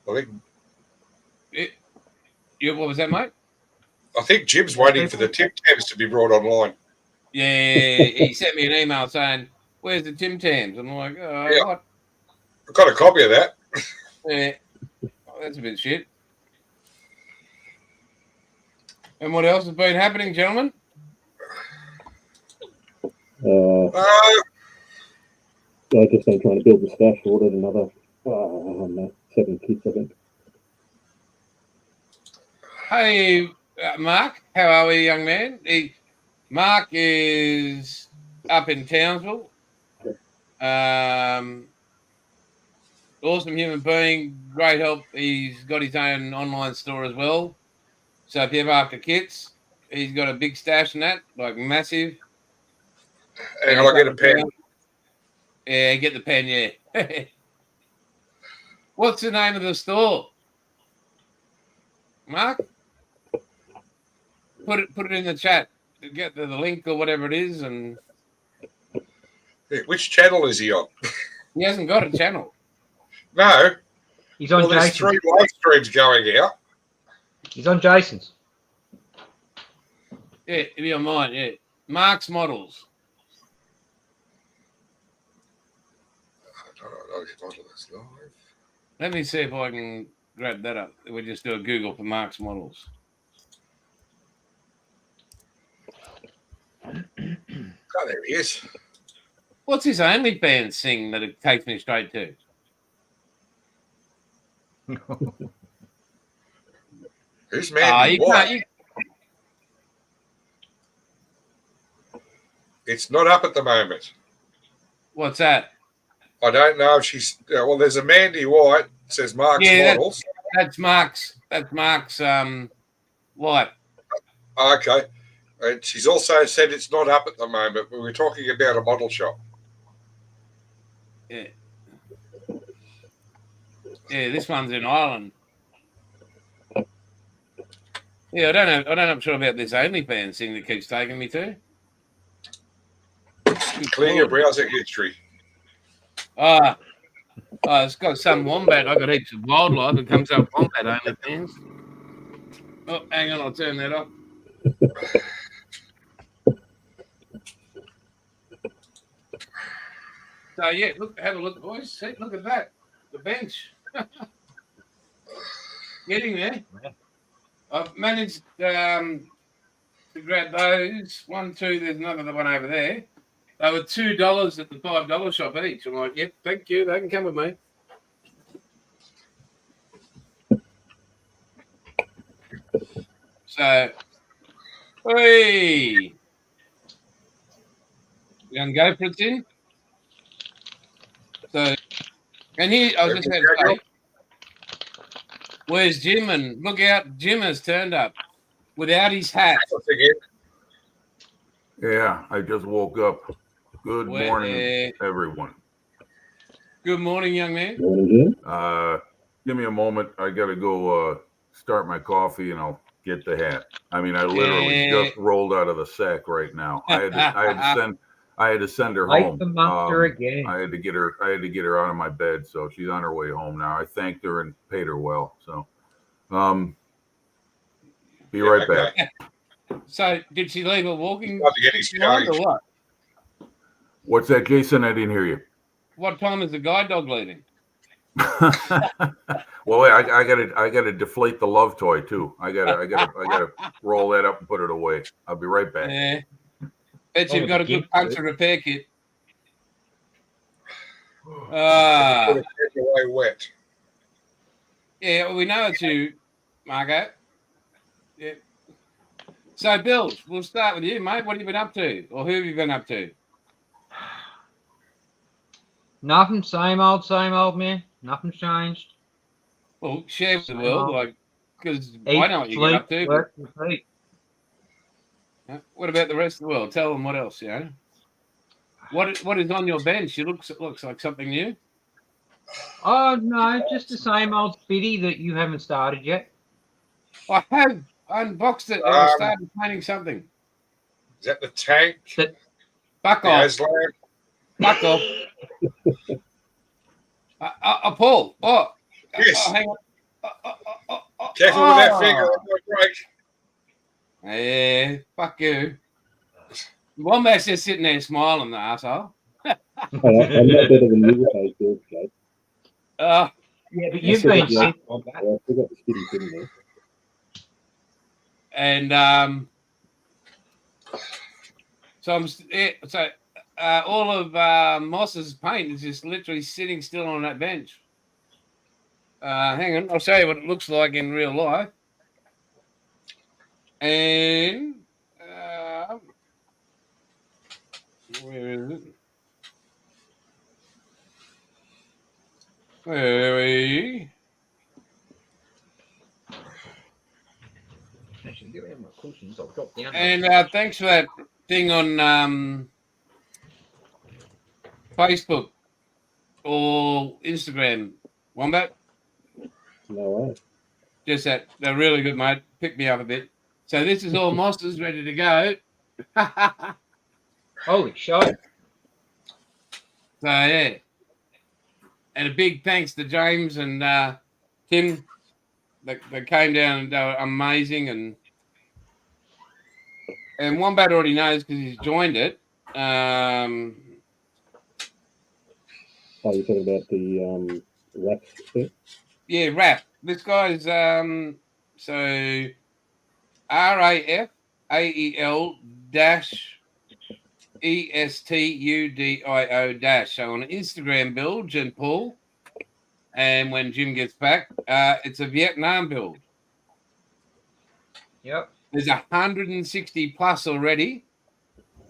I think. What was that, mate? I think Jim's waiting for the Tim Tams to be brought online. Yeah, he sent me an email saying, "Where's the Tim Tams?" I'm like, Yeah. "What?" I've got a copy of that. Yeah, that's a bit shit. And what else has been happening, gentlemen? I just been trying to build the stash. Ordered another, I don't know, 7 kits, I think. Hey, Mark, how are we, young man? Mark is up in Townsville. Awesome human being, great help. He's got his own online store as well. So if you're ever after kits, he's got a big stash in that, like massive. And I'll get a pen. Yeah, get the pen, yeah. What's the name of the store? Mark? Put it in the chat. Get the link or whatever it is. And which channel is he on? He hasn't got a channel. No. He's on Jason's. There's 3 live streams going out. He's on Jason's. Yeah, it'll be on mine, yeah. Mark's Models. Let me see if I can grab that up. We just do a Google for Mark's Models. Oh, there he is. What's his OnlyFans thing that it takes me straight to? Who's man? It's not up at the moment. What's that? I don't know if she's. Well, there's a Mandy White. It says Mark's Models. That's Mark's. White. Okay. And she's also said it's not up at the moment, but we're talking about a model shop. Yeah. Yeah, this one's in Ireland. Yeah, I don't know. I'm sure about this OnlyFans thing that keeps taking me to. Clear your browser history. It's got some wombat. I got heaps of wildlife. It comes up wombat OnlyFans. Oh, hang on, I'll turn that off. So yeah, have a look, boys. See, look at that. The bench. Getting there. I've managed to grab those. 1, 2, there's another one over there. They were $2 at the $5 shop each. I'm like, yep, thank you. They can come with me. So, hey, you gonna go for it, Tim? So, and here I was just going to say, where's Jim? And look out, Jim has turned up without his hat. Yeah, I just woke up. Good morning, everyone. Good morning, young man. Give me a moment. I got to go start my coffee and I'll get the hat. I mean, I literally just rolled out of the sack right now. I had to send her home. Again. I had to get her out of my bed, so she's on her way home now. I thanked her and paid her well. So, be right back. So, did she leave a walking to get his or what? What's that, Jason? I didn't hear you. What time is the guide dog leaving? Well, wait, I gotta deflate the love toy too. I gotta roll that up and put it away. I'll be right back. Yeah. Bet you've got a good puncture repair kit. Away wet. Yeah, well, we know it's you, Margo. Yeah. So, Bills, we'll start with you, mate. What have you been up to? Or who have you been up to? Nothing. Same old, man. Nothing's changed. Well, share with the world, like, because I know what you get up to. Work, repeat. What about the rest of the world? Tell them what else, you know. What is on your bench? It looks like something new. Oh no, just the same old fitty that you haven't started yet. I have unboxed it and I started painting something. Is that the tank? Fuck off. Fuck off. Paul. Oh, yes. Hang on. Careful with that finger. It might break. Yeah, fuck you. Wombat's just sitting there smiling, the asshole. Hey, I'm no better than you with those builds, Jake. Uh, Yeah, but I you've still been got the- sick on that. I still got the skitty sitting there. and so I'm so all of Moss's paint is just literally sitting still on that bench. Hang on, I'll show you what it looks like in real life. And where is it? Where are we? Actually, do have my cushions. I'll drop down. And thanks for that thing on Facebook or Instagram, Wombat. No way. Just that they're really good, mate. Pick me up a bit. So this is all Mosses ready to go. Holy shit. So yeah, and a big thanks to James and Tim that came down and they were amazing, and Wombat already knows because he's joined it. Oh, you're talking about the wraps set? Yeah, Raf. This guy's so RAFAEL dash ESTUDIO dash. So on an Instagram build, Jim Paul, and when Jim gets back, it's a Vietnam build. Yep. There's 160 plus already,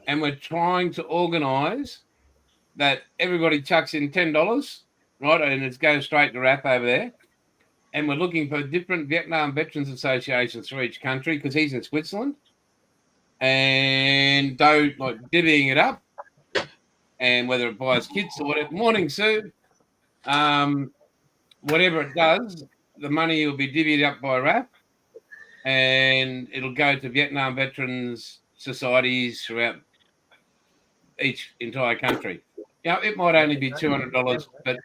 and we're trying to organise that everybody chucks in $10, right, and it goes straight to RAP over there. And we're looking for different Vietnam Veterans Associations for each country because he's in Switzerland, and don't like divvying it up, and whether it buys kits or whatever. Morning, Sue. Whatever it does, the money will be divvied up by RAP, and it'll go to Vietnam Veterans Societies throughout each entire country. You know, it might only be $200, but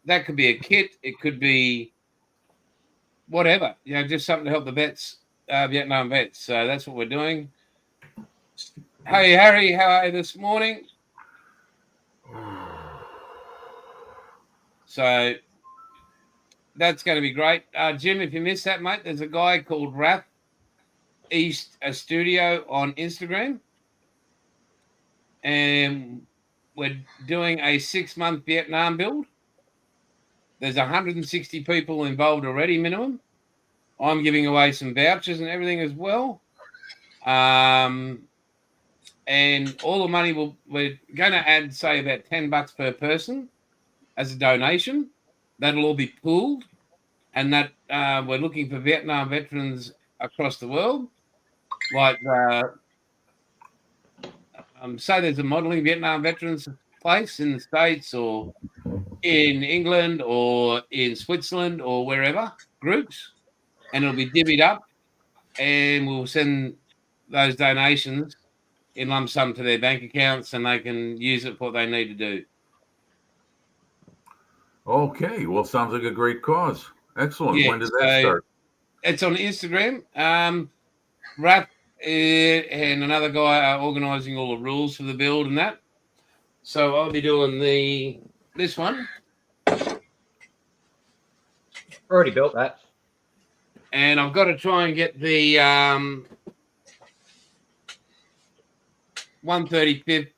that could be a kit. It could be whatever, you know, just something to help the vets, Vietnam vets. So that's what we're doing. Hey, Harry, how are you this morning? So that's going to be great. Jim, if you missed that, mate, there's a guy called Raf East Studio on Instagram. And we're doing a 6-month Vietnam build. There's 160 people involved already, minimum. I'm giving away some vouchers and everything as well. And all the money we're going to add, say, about $10 per person as a donation. That'll all be pooled, and that we're looking for Vietnam veterans across the world. Like, say there's a modelling Vietnam veterans place in the States or in England or in Switzerland or wherever, groups, and it'll be divvied up, and we'll send those donations in lump sum to their bank accounts, and they can use it for what they need to do. Okay, well, sounds like a great cause. Excellent. Yeah, When does that start? It's on Instagram. Rap and another guy are organising all the rules for the build and that. So I'll be doing this one. Already built that. And I've got to try and get the 135th.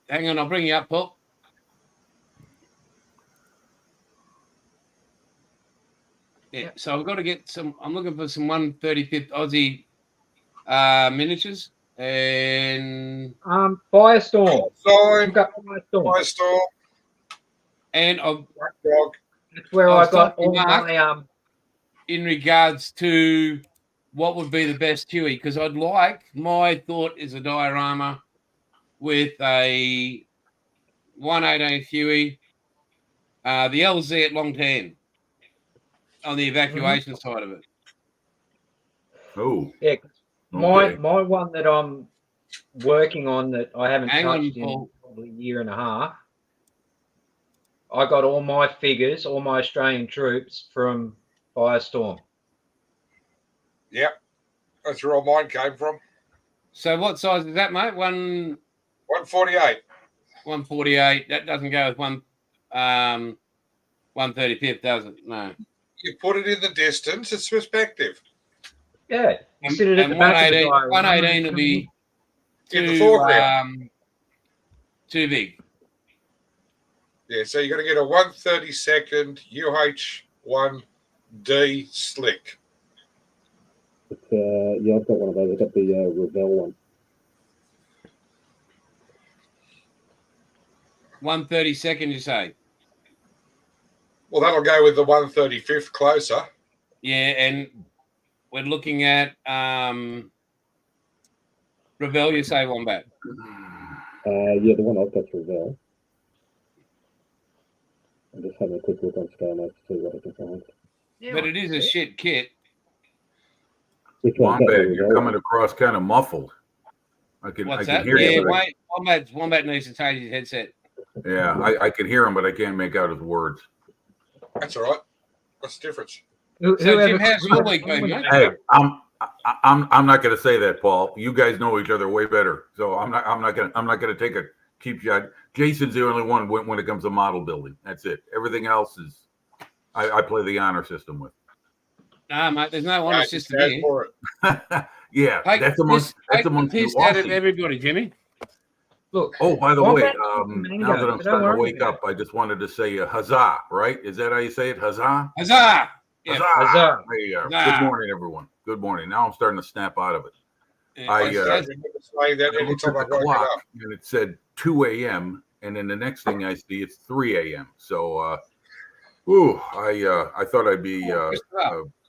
Hang on, I'll bring you up, Paul. Yeah, so I've got to get some. I'm looking for some 135th Aussie miniatures and Firestorm. Sign, I've got Firestorm. Firestorm, and I've dog. That's where I got all Mark. my in regards to what would be the best Huey, because my thought is a diorama with a 118 Huey, the LZ at long tan on the evacuation side of it. Oh, yeah. okay. My one that I'm working on that I haven't Hang on, touched in Paul. probably a year and a half. I got all my figures, all my Australian troops from Firestorm. Yep. That's where all mine came from. So what size is that, mate? 148. 148. That doesn't go with 135th, does it? No. You put it in the distance, it's perspective. Yeah. You And, sit it at and the back of the 118, diagram. 118 will be In the too, foreground. too big. Yeah, so you're going to get a 132nd UH1D slick. But, yeah, I've got one of those. I've got the Revell one. 132nd, you say? Well, that'll go with the 135th closer. Yeah, and we're looking at Revel, you say, Wombat? Yeah, the one I've got's Revell. I'm just having a quick look on scale notes to see what I can find. Yeah, But it is a shit kit. Which one's that? Wombat, The you're Revell coming one? across kind of muffled. I What's can that? hear Yeah, you. But wait, Wombat needs to change his headset. I can hear him, but I can't make out his words. That's all right. What's the difference? So, Jim, how's your week been, mate? Hey, I'm not going to say that, Paul. You guys know each other way better, so I'm not going to take a cheap shot. Jason's the only one when it comes to model building. That's it. Everything else is I play the honor system with. Nah, mate, there's no honor system Go here. for it. Yeah, Take that's amongst the the piss out of Aussies. everybody, Jimmy. Look. Oh, by the way, Wombat now that I'm so don't starting to worry wake about up, I just wanted to say huzzah, right? Is that how you say it? Huzzah? Huzzah! Yeah. Huzzah! Huzzah. There you are. Huzzah. Good morning, everyone. Good morning. Now I'm starting to snap out of it. Yeah, I that's- remember saying that I every looked at time I the woke it clock up. and it said 2 a.m. and then the next thing I see it's 3 a.m. So, I thought I'd be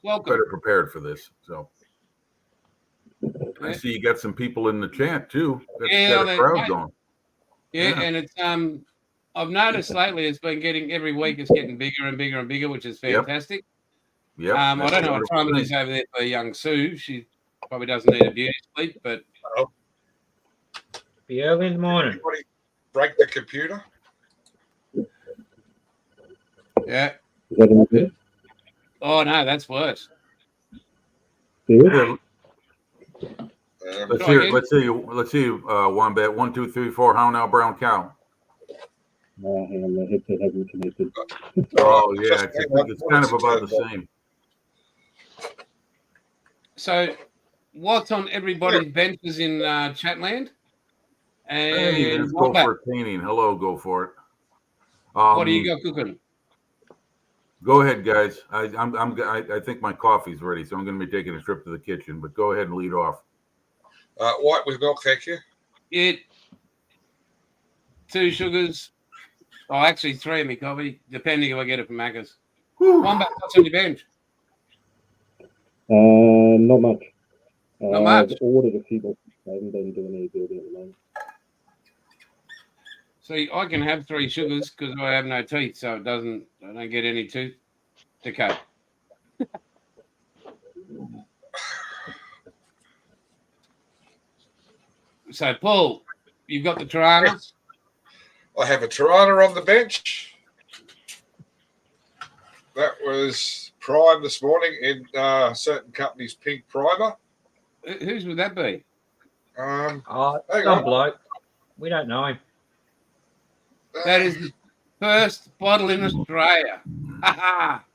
welcome. better prepared for this. So I Yeah. see you got some people in the chat too. Got Yeah, a crowd mate. going. Yeah, Yeah. and it's I've noticed lately it's been getting every week it's getting bigger and bigger and bigger, which is Yep. fantastic. Yep. I that's don't a know what wonderful time it thing. is over there for young Sue. She probably doesn't need a beauty sleep, but Be early in the morning. Everybody break the computer. yeah. Is that any good? Oh no, that's worse. Serious? Here, Um, let's Try hear. again. Let's see. Wombat. 1, 2, 3, 4. How now, brown cow? Hang on, the headset hasn't connected. Oh yeah, just it's hang on, kind of what's about it the turned same. So what's on everybody's benches in Chatland? Hey, And let's go Wombat, for a painting. Hello, go for it. what do you got cooking? Go ahead, guys. I think my coffee's ready, so I'm going to be taking a trip to the kitchen. But go ahead and lead off. White with milk, thank you. It 2 sugars. Oh, actually 3 of me coffee, depending if I get it from Macca's. Wombat, what's on your bench? Not much. Not much? I've ordered a few, but I haven't been doing any building at the moment. See, I can have 3 sugars because I have no teeth, so I don't get any tooth decay. So, Paul, you've got the Tirana. Yes. I have a Tirana on the bench. That was prime this morning in certain company's pink primer. Whose would that be? Hang Some on. bloke. We don't know him. That is the first bottle in Australia.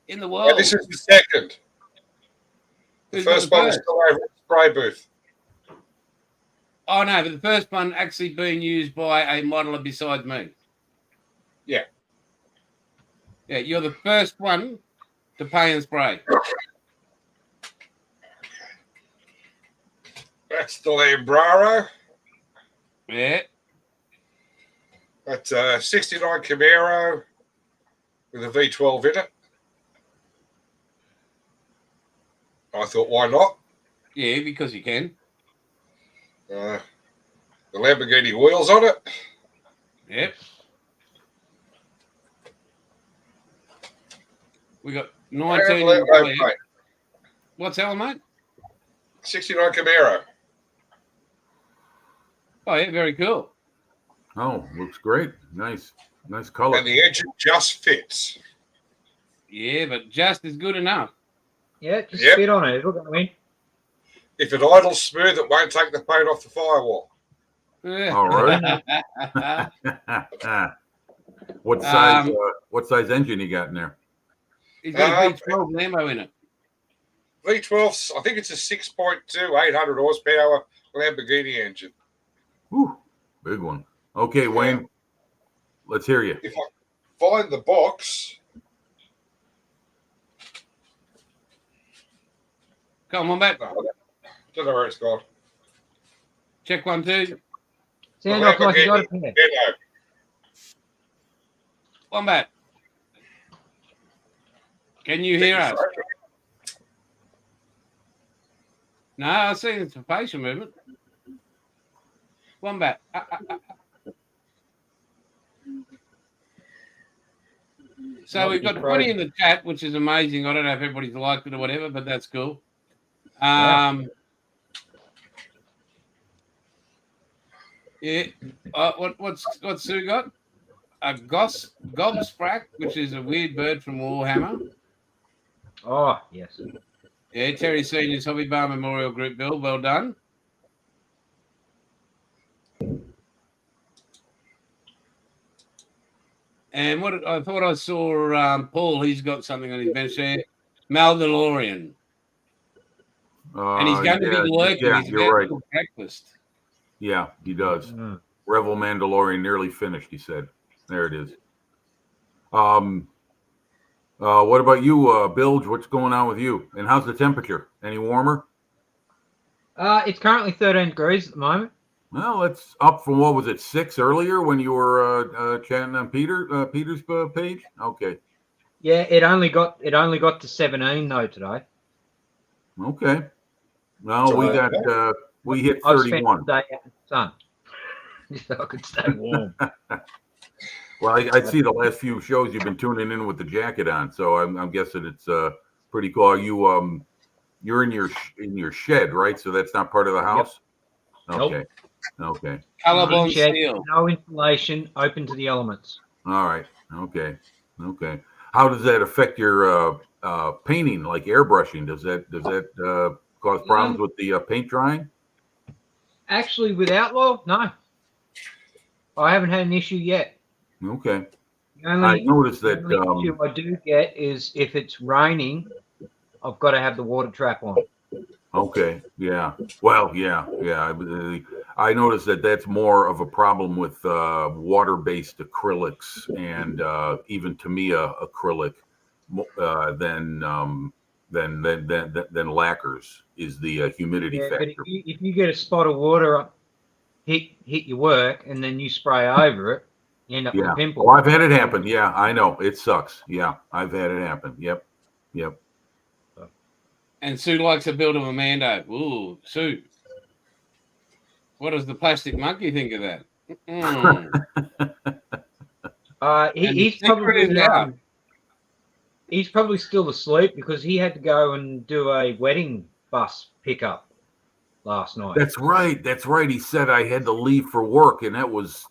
In the world. And this is the second. The Who's got first the one is first? still over at the spray booth. Oh, no, but the first one actually being used by a modeler besides me. Yeah. Yeah, you're the first one to pay and spray. That's the Lambraro. Yeah. That's a 69 Camaro with a V12 in it. I thought, why not? Yeah, because you can. The Lamborghini wheels on it. Yep. We got 19. in And clear. mate, What's that one, mate? 69 Camaro. Oh, yeah, very cool. Oh, looks great. Nice color. And the engine just fits. Yeah, but just is good enough. Yeah, just Yep. spit on it. It'll go in. If it idles smooth, it won't take the paint off the firewall. All right. What size? What size engine you got in there? He's got a V12 Lambo in it. V12, I think it's a 6.2, 800 horsepower Lamborghini engine. Whew, big one. Okay, Wayne, let's hear you. If I find the box. Come on back. No, don't know where it's gone. Check 1, 2. Sound off like you got it there. Yeah, One back. Can you hear us? No, I see it's a facial movement. One back. So we've got 20 in the chat, which is amazing. I don't know if everybody's liked it or whatever, but that's cool. Yeah. What's Sue got? A gobsprack, which is a weird bird from Warhammer. Oh, yes. Yeah, Terry Senior's Hobby Bar Memorial Group, Bill. Well done. And what I thought I saw, Paul, he's got something on his bench there. Mandalorian. And he's going to be lurking. Yeah, he's you're right. Breakfast. Yeah, he does. Revel Mandalorian nearly finished, he said. There it is. What about you, Bilge? What's going on with you? And how's the temperature? Any warmer? It's currently 13 degrees at the moment. Well, it's up from, what was it, 6 earlier when you were chatting on Peter's page? Okay. Yeah, it only got to 17 though today. Okay. Well, we hit 31. I spent the day out in the sun so I could stay warm. Well, I see the last few shows you've been tuning in with the jacket on, so I'm guessing it's pretty cool. Are you you're in your shed, right? So that's not part of the house. Yep. Okay. Nope. Okay. Collarbone steel. No insulation, open to the elements. All right. Okay. Okay. How does that affect your painting, like airbrushing? Does that cause problems with the paint drying? Actually, with Outlaw, no. I haven't had an issue yet. Okay. I noticed that the only issue I do get is if it's raining, I've got to have the water trap on. Okay. Yeah. Well, yeah. I noticed that that's more of a problem with water-based acrylics and even Tamiya acrylic than lacquers is the humidity factor. But if you get a spot of water hit your work and then you spray over it, you end up with a pimple. Oh, I've had it happen. Yeah, I know. It sucks. Yeah, I've had it happen. Yep. And Sue likes a build of a Mando. Ooh, Sue. What does the plastic monkey think of that? He's probably still asleep because he had to go and do a wedding bus pickup last night. That's right. He said I had to leave for work, and that was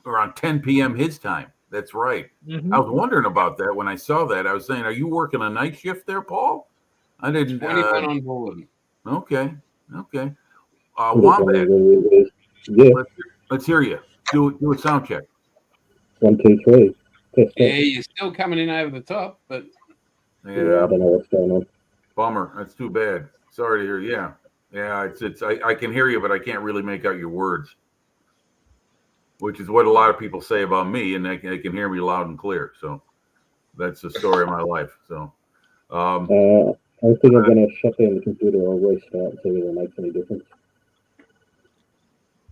around 10 p.m. his time. That's right. Mm-hmm. I was wondering about that when I saw that. I was saying, are you working a night shift there, Paul? I didn't. 21 on board. Okay. Wombat. Yeah. Let's hear you. Do a sound check. 1, 2, 3. Test. Yeah, you're still coming in over the top, but Yeah, I don't know what's going on. Bummer. That's too bad. Sorry to hear. Yeah. It's. I can hear you, but I can't really make out your words, which is what a lot of people say about me, and they can hear me loud and clear. So that's the story of my life. So. I think I'm going to shut down the computer or restart and see whether it makes any difference.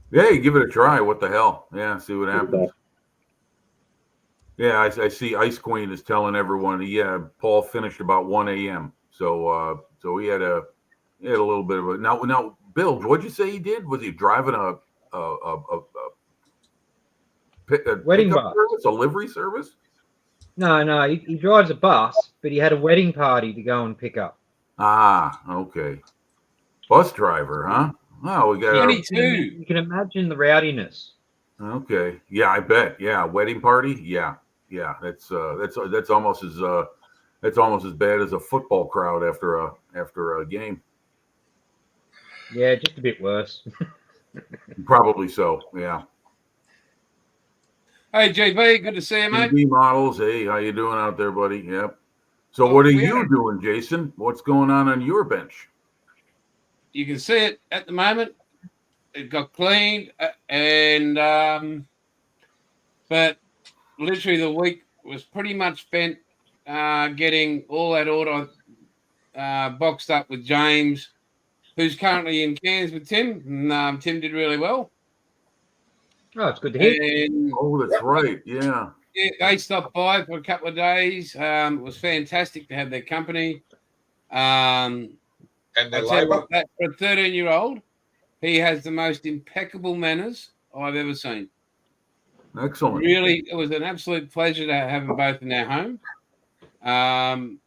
Yeah, give it a try. What the hell? Yeah, see what happens. Yeah, I see Ice Queen is telling everyone, Paul finished about 1 a.m. So he had a little bit of a now Bill, what'd you say he did? Was he driving a wedding bus service, a livery service? No, he drives a bus, but he had a wedding party to go and pick up. Ah, okay. Bus driver, huh? Oh, we got 22. You can imagine the rowdiness. Okay. Yeah, I bet. Yeah, wedding party. Yeah. That's almost as It's almost as bad as a football crowd after a game. Yeah, just a bit worse. Probably so. Yeah. Hey, GB, good to see you, mate. TV models. Hey, how you doing out there, buddy? Yep. So Well, what are we you had- doing, Jason? What's going on your bench? You can see it at the moment. It got cleaned, but literally the week was pretty much spent getting all that order boxed up with James, who's currently in Cairns with Tim. And, Tim did really well. Oh, it's good to hear. And Oh, that's right. Yeah. yeah, they stopped by for a couple of days. It was fantastic to have their company. And their I'll tell you labour. what, that, for a 13-year-old, he has the most impeccable manners I've ever seen. Excellent. Really, it was an absolute pleasure to have them both in our home.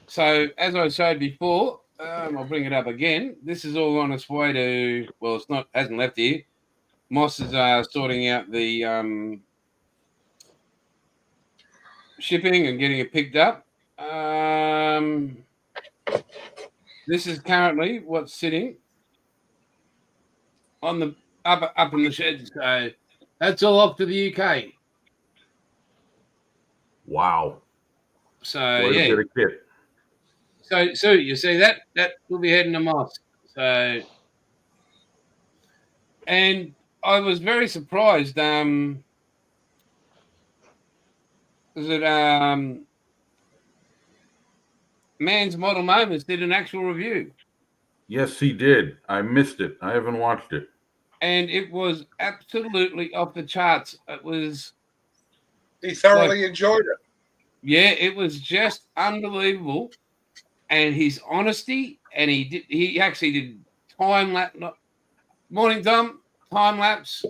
So, as I said before, I'll bring it up again. This is all on its way to, well, it's not, hasn't left here. Moss is sorting out the shipping and getting it picked up. This is currently what's sitting on the up in the shed. So that's all off to the UK. Wow. So What a yeah. bit of kit. So you see that will be heading to Moss. So, and I was very surprised. Was it Man's Model Moments did an actual review, Yes, he did. I missed it. I haven't watched it. and it was absolutely off the charts. It was, He thoroughly enjoyed it. yeah, it was just unbelievable, and his honesty, and he actually did time lapse, morning dump, time lapse,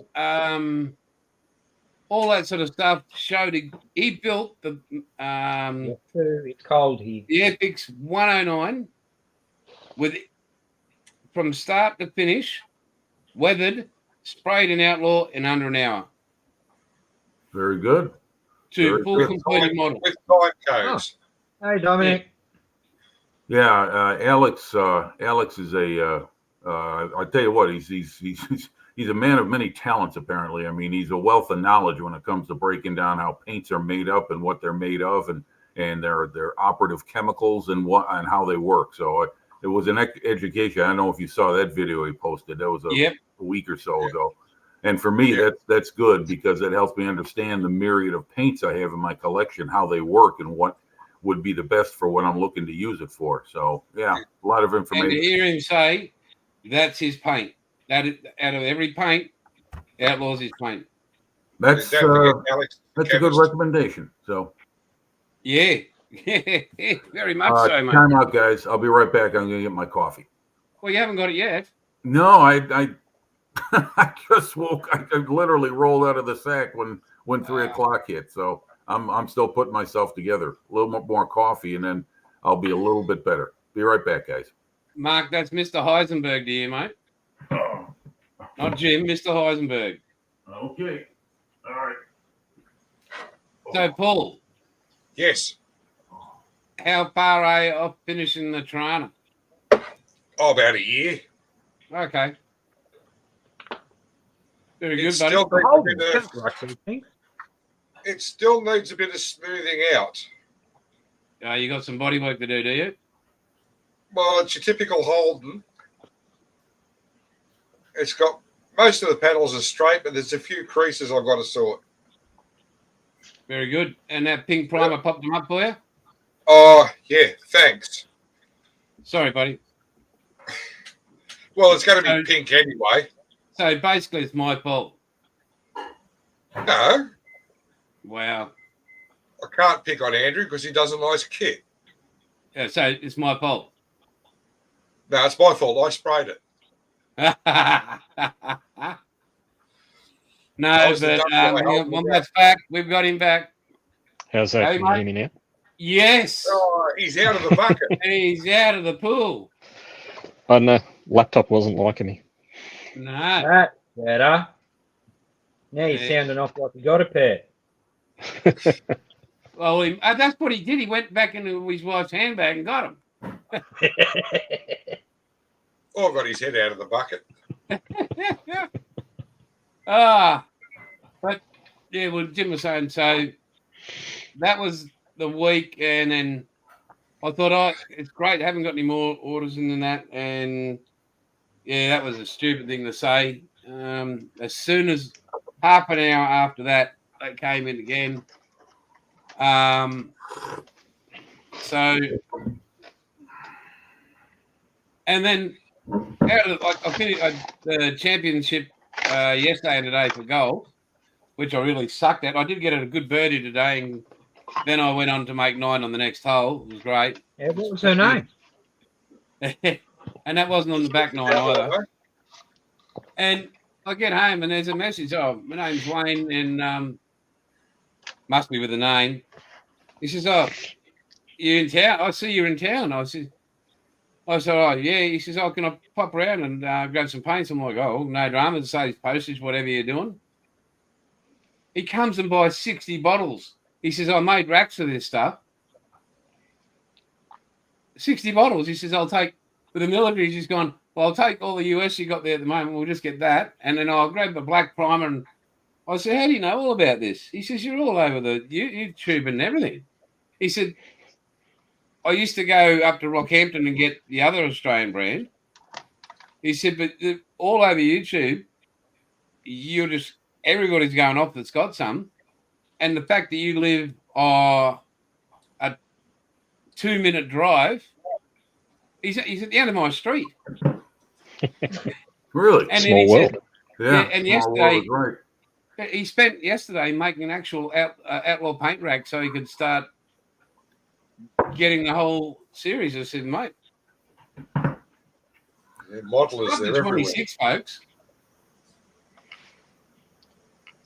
all that sort of stuff. Showed he built the Yes, sir, it's cold here. the Epix 109 with from start to finish, weathered, sprayed in Outlaw in under an hour Very good. to Very full good. completed model. With time codes. Hey, Dominic. Yeah, Alex. Alex is a. I tell you what, he's a man of many talents. Apparently, I mean, he's a wealth of knowledge when it comes to breaking down how paints are made up and what they're made of, and their operative chemicals and how they work. So it was an education. I don't know if you saw that video he posted. That was a week or so ago. And for me, that's good because it helps me understand the myriad of paints I have in my collection, how they work, and what would be the best for what I'm looking to use it for. So yeah, a lot of And information. to hear him say that's his paint. That is, out of every paint, Outlaw's his paint. That's Don't forget Alex, that's a good recommendation. So Yeah, very much so, mate. time out, guys. I'll be right back. I'm gonna get my coffee. Well, you haven't got it yet. No, I I just woke. I literally rolled out of the sack when 3 o'clock hit. So I'm still putting myself together. A little more coffee, and then I'll be a little bit better. Be right back, guys. Mark, that's Mr. Heisenberg to you, mate. Not Jim, Mr. Heisenberg. Okay. All right. So, Paul, yes. how far are you off finishing the Tirana? Oh, about a year. Okay. Very good, It buddy. still, Oh, needs a bit of, right, I think. it still needs a bit of smoothing out. You got some body work to do you? Well, it's your typical Holden. It's got most of the panels are straight, but there's a few creases I've got to sort. Very good. And that pink primer popped them up for you? Oh, yeah, thanks. Sorry, buddy. Well, it's going to be pink anyway. So basically, it's my fault. No, Wow. I can't pick on Andrew because he does a nice kit. Yeah, so it's my fault. No, it's my fault. I sprayed it. No, was the but dumb guy holding it that's back. We've got him back. How's that? Hey, Can you hear me now? Yes. Oh, he's out of the bucket. He's out of the pool. Oh no, laptop wasn't liking me. No. That's better. Now you're Yeah. sounding off like you got a pair. Well, that's what he did. He went back into his wife's handbag and got him. Oh, got his head out of the bucket. But yeah, well, Jim was saying, so that was the week, and then I thought, oh, it's great. I haven't got any more orders in than that, and yeah, that was a stupid thing to say. As soon as half an hour after that, they came in again. So, and then I finished the championship yesterday and today for golf, which I really sucked at. I did get a good birdie today, and then I went on to make 9 on the next hole. It was great. Yeah, what was her name? And that wasn't on the back 9 either. And I get home and there's a message. Oh, my name's Wayne, and must be with a name. He says, "Oh, you're in town. I see you're in town." I said, "Oh, yeah." He says, "Oh, can I pop around and grab some paints?" I'm like, "Oh, no drama. Just say postage, whatever you're doing." He comes and buys 60 bottles. He says, "I made racks of this stuff." 60 bottles. He says, "I'll take." For the military, he's just gone, "Well, I'll take all the US you got there at the moment. We'll just get that. And then I'll grab the black primer." And I said, "How do you know all about this?" He says, "You're all over the YouTube and everything." He said, "I used to go up to Rockhampton and get the other Australian brand." He said, "But all over YouTube, everybody's going off that's got some. And the fact that you live a 2-minute drive, he's at the end of my street." Really? And Small world. Yeah. and small world yesterday is right. he spent yesterday making an actual outlaw paint rack so he could start getting the whole series. I said, "Mate, Modelers, they're everywhere. 26 folks."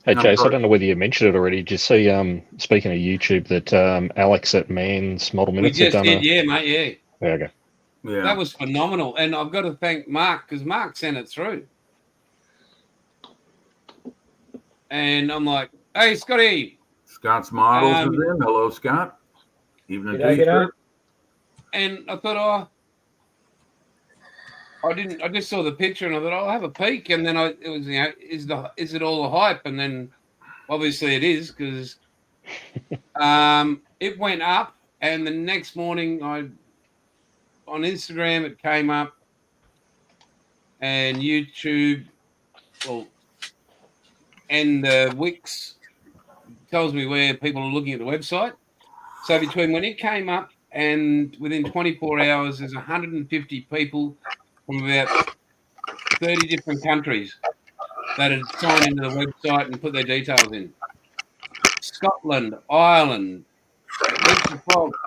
Hey, No, Chase, I sorry. don't know whether you mentioned it already. Did you see, speaking of YouTube, that Alex at Man's Model We Minutes had just done did, yeah, mate, yeah. There you go. Yeah. That was phenomenal. And I've got to thank Mark because Mark sent it through. And I'm like, "Hey, Scotty." Scott's Models is in. Hello, Scott. Evening to you, sir. And I thought, I just saw the picture and I thought, I'll have a peek. And then it was, is it all the hype? And then obviously it is because it went up. And the next morning on Instagram, it came up, and YouTube, and the Wix tells me where people are looking at the website. So between when it came up and within 24 hours, there's 150 people from about 30 different countries that had signed into the website and put their details in. Scotland, Ireland, Richard Fox,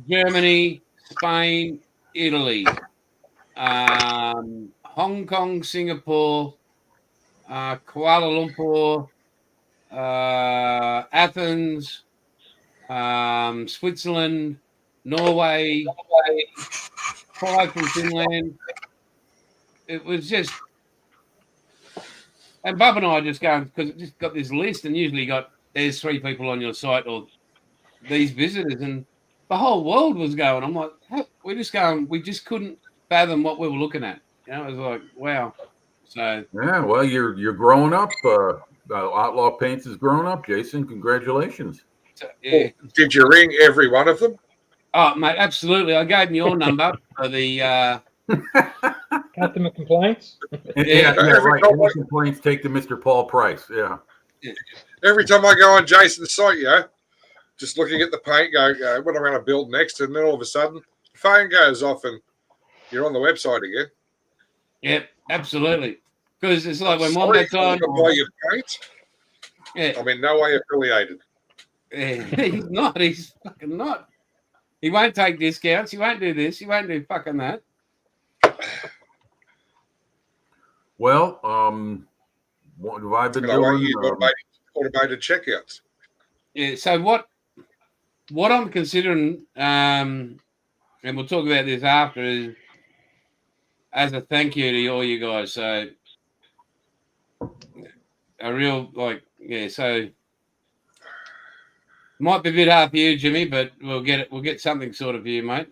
Germany, Spain, Italy, Hong Kong, Singapore, Kuala Lumpur, Athens, Switzerland, Norway, 5 from Finland. It was just, and Bub and I just going because it just got this list, and usually there's 3 people on your site or these visitors, and the whole world was going. I'm like, we just couldn't fathom what we were looking at. It was like, wow. So yeah, well, you're growing up. Outlaw Paints is growing up, Jason. Congratulations. Yeah. Did you ring every one of them? Oh, mate, absolutely. I gave them your number for the Customer complaints. Yeah, Every right. time Any complaints, take to Mr. Paul Price. Yeah. Every time I go on Jason's site, just looking at the paint, go, what am I going to build next? And then all of a sudden, the phone goes off and you're on the website again. Yep, absolutely. Because it's like when Sorry, Wombat's on. buy your paint. Yeah. I'm in no way affiliated. Yeah, he's not. He's fucking not. He won't take discounts. He won't do this. He won't do fucking that. Well, what have I been And I won't doing? use automated checkouts. Yeah. So what I'm considering, and we'll talk about this after, is as a thank you to all you guys. So a real yeah, so might be a bit hard for you, Jimmy, but we'll get it. We'll get something sorted for you, mate.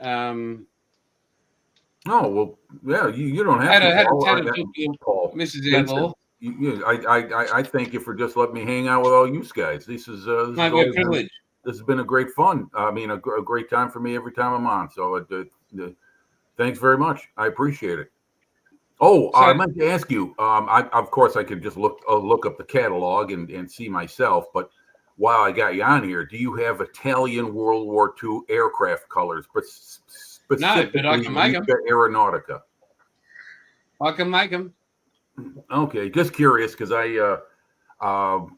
Oh well, yeah. You don't have Had to, a Paul. talk to your Paul, Mrs. listen, Outlaw. I thank you for just letting me hang out with all you guys. This is Mate, we're privileged. this has been a great fun. I mean, a great time for me every time I'm on. So thanks very much. I appreciate it. Oh, So- I meant to ask you. Of course, I could just look up the catalog and see myself. But while I got you on here, do you have Italian World War II aircraft colors? But No, but I can make 'em. Liga Aeronautica. I can make them. Okay, just curious because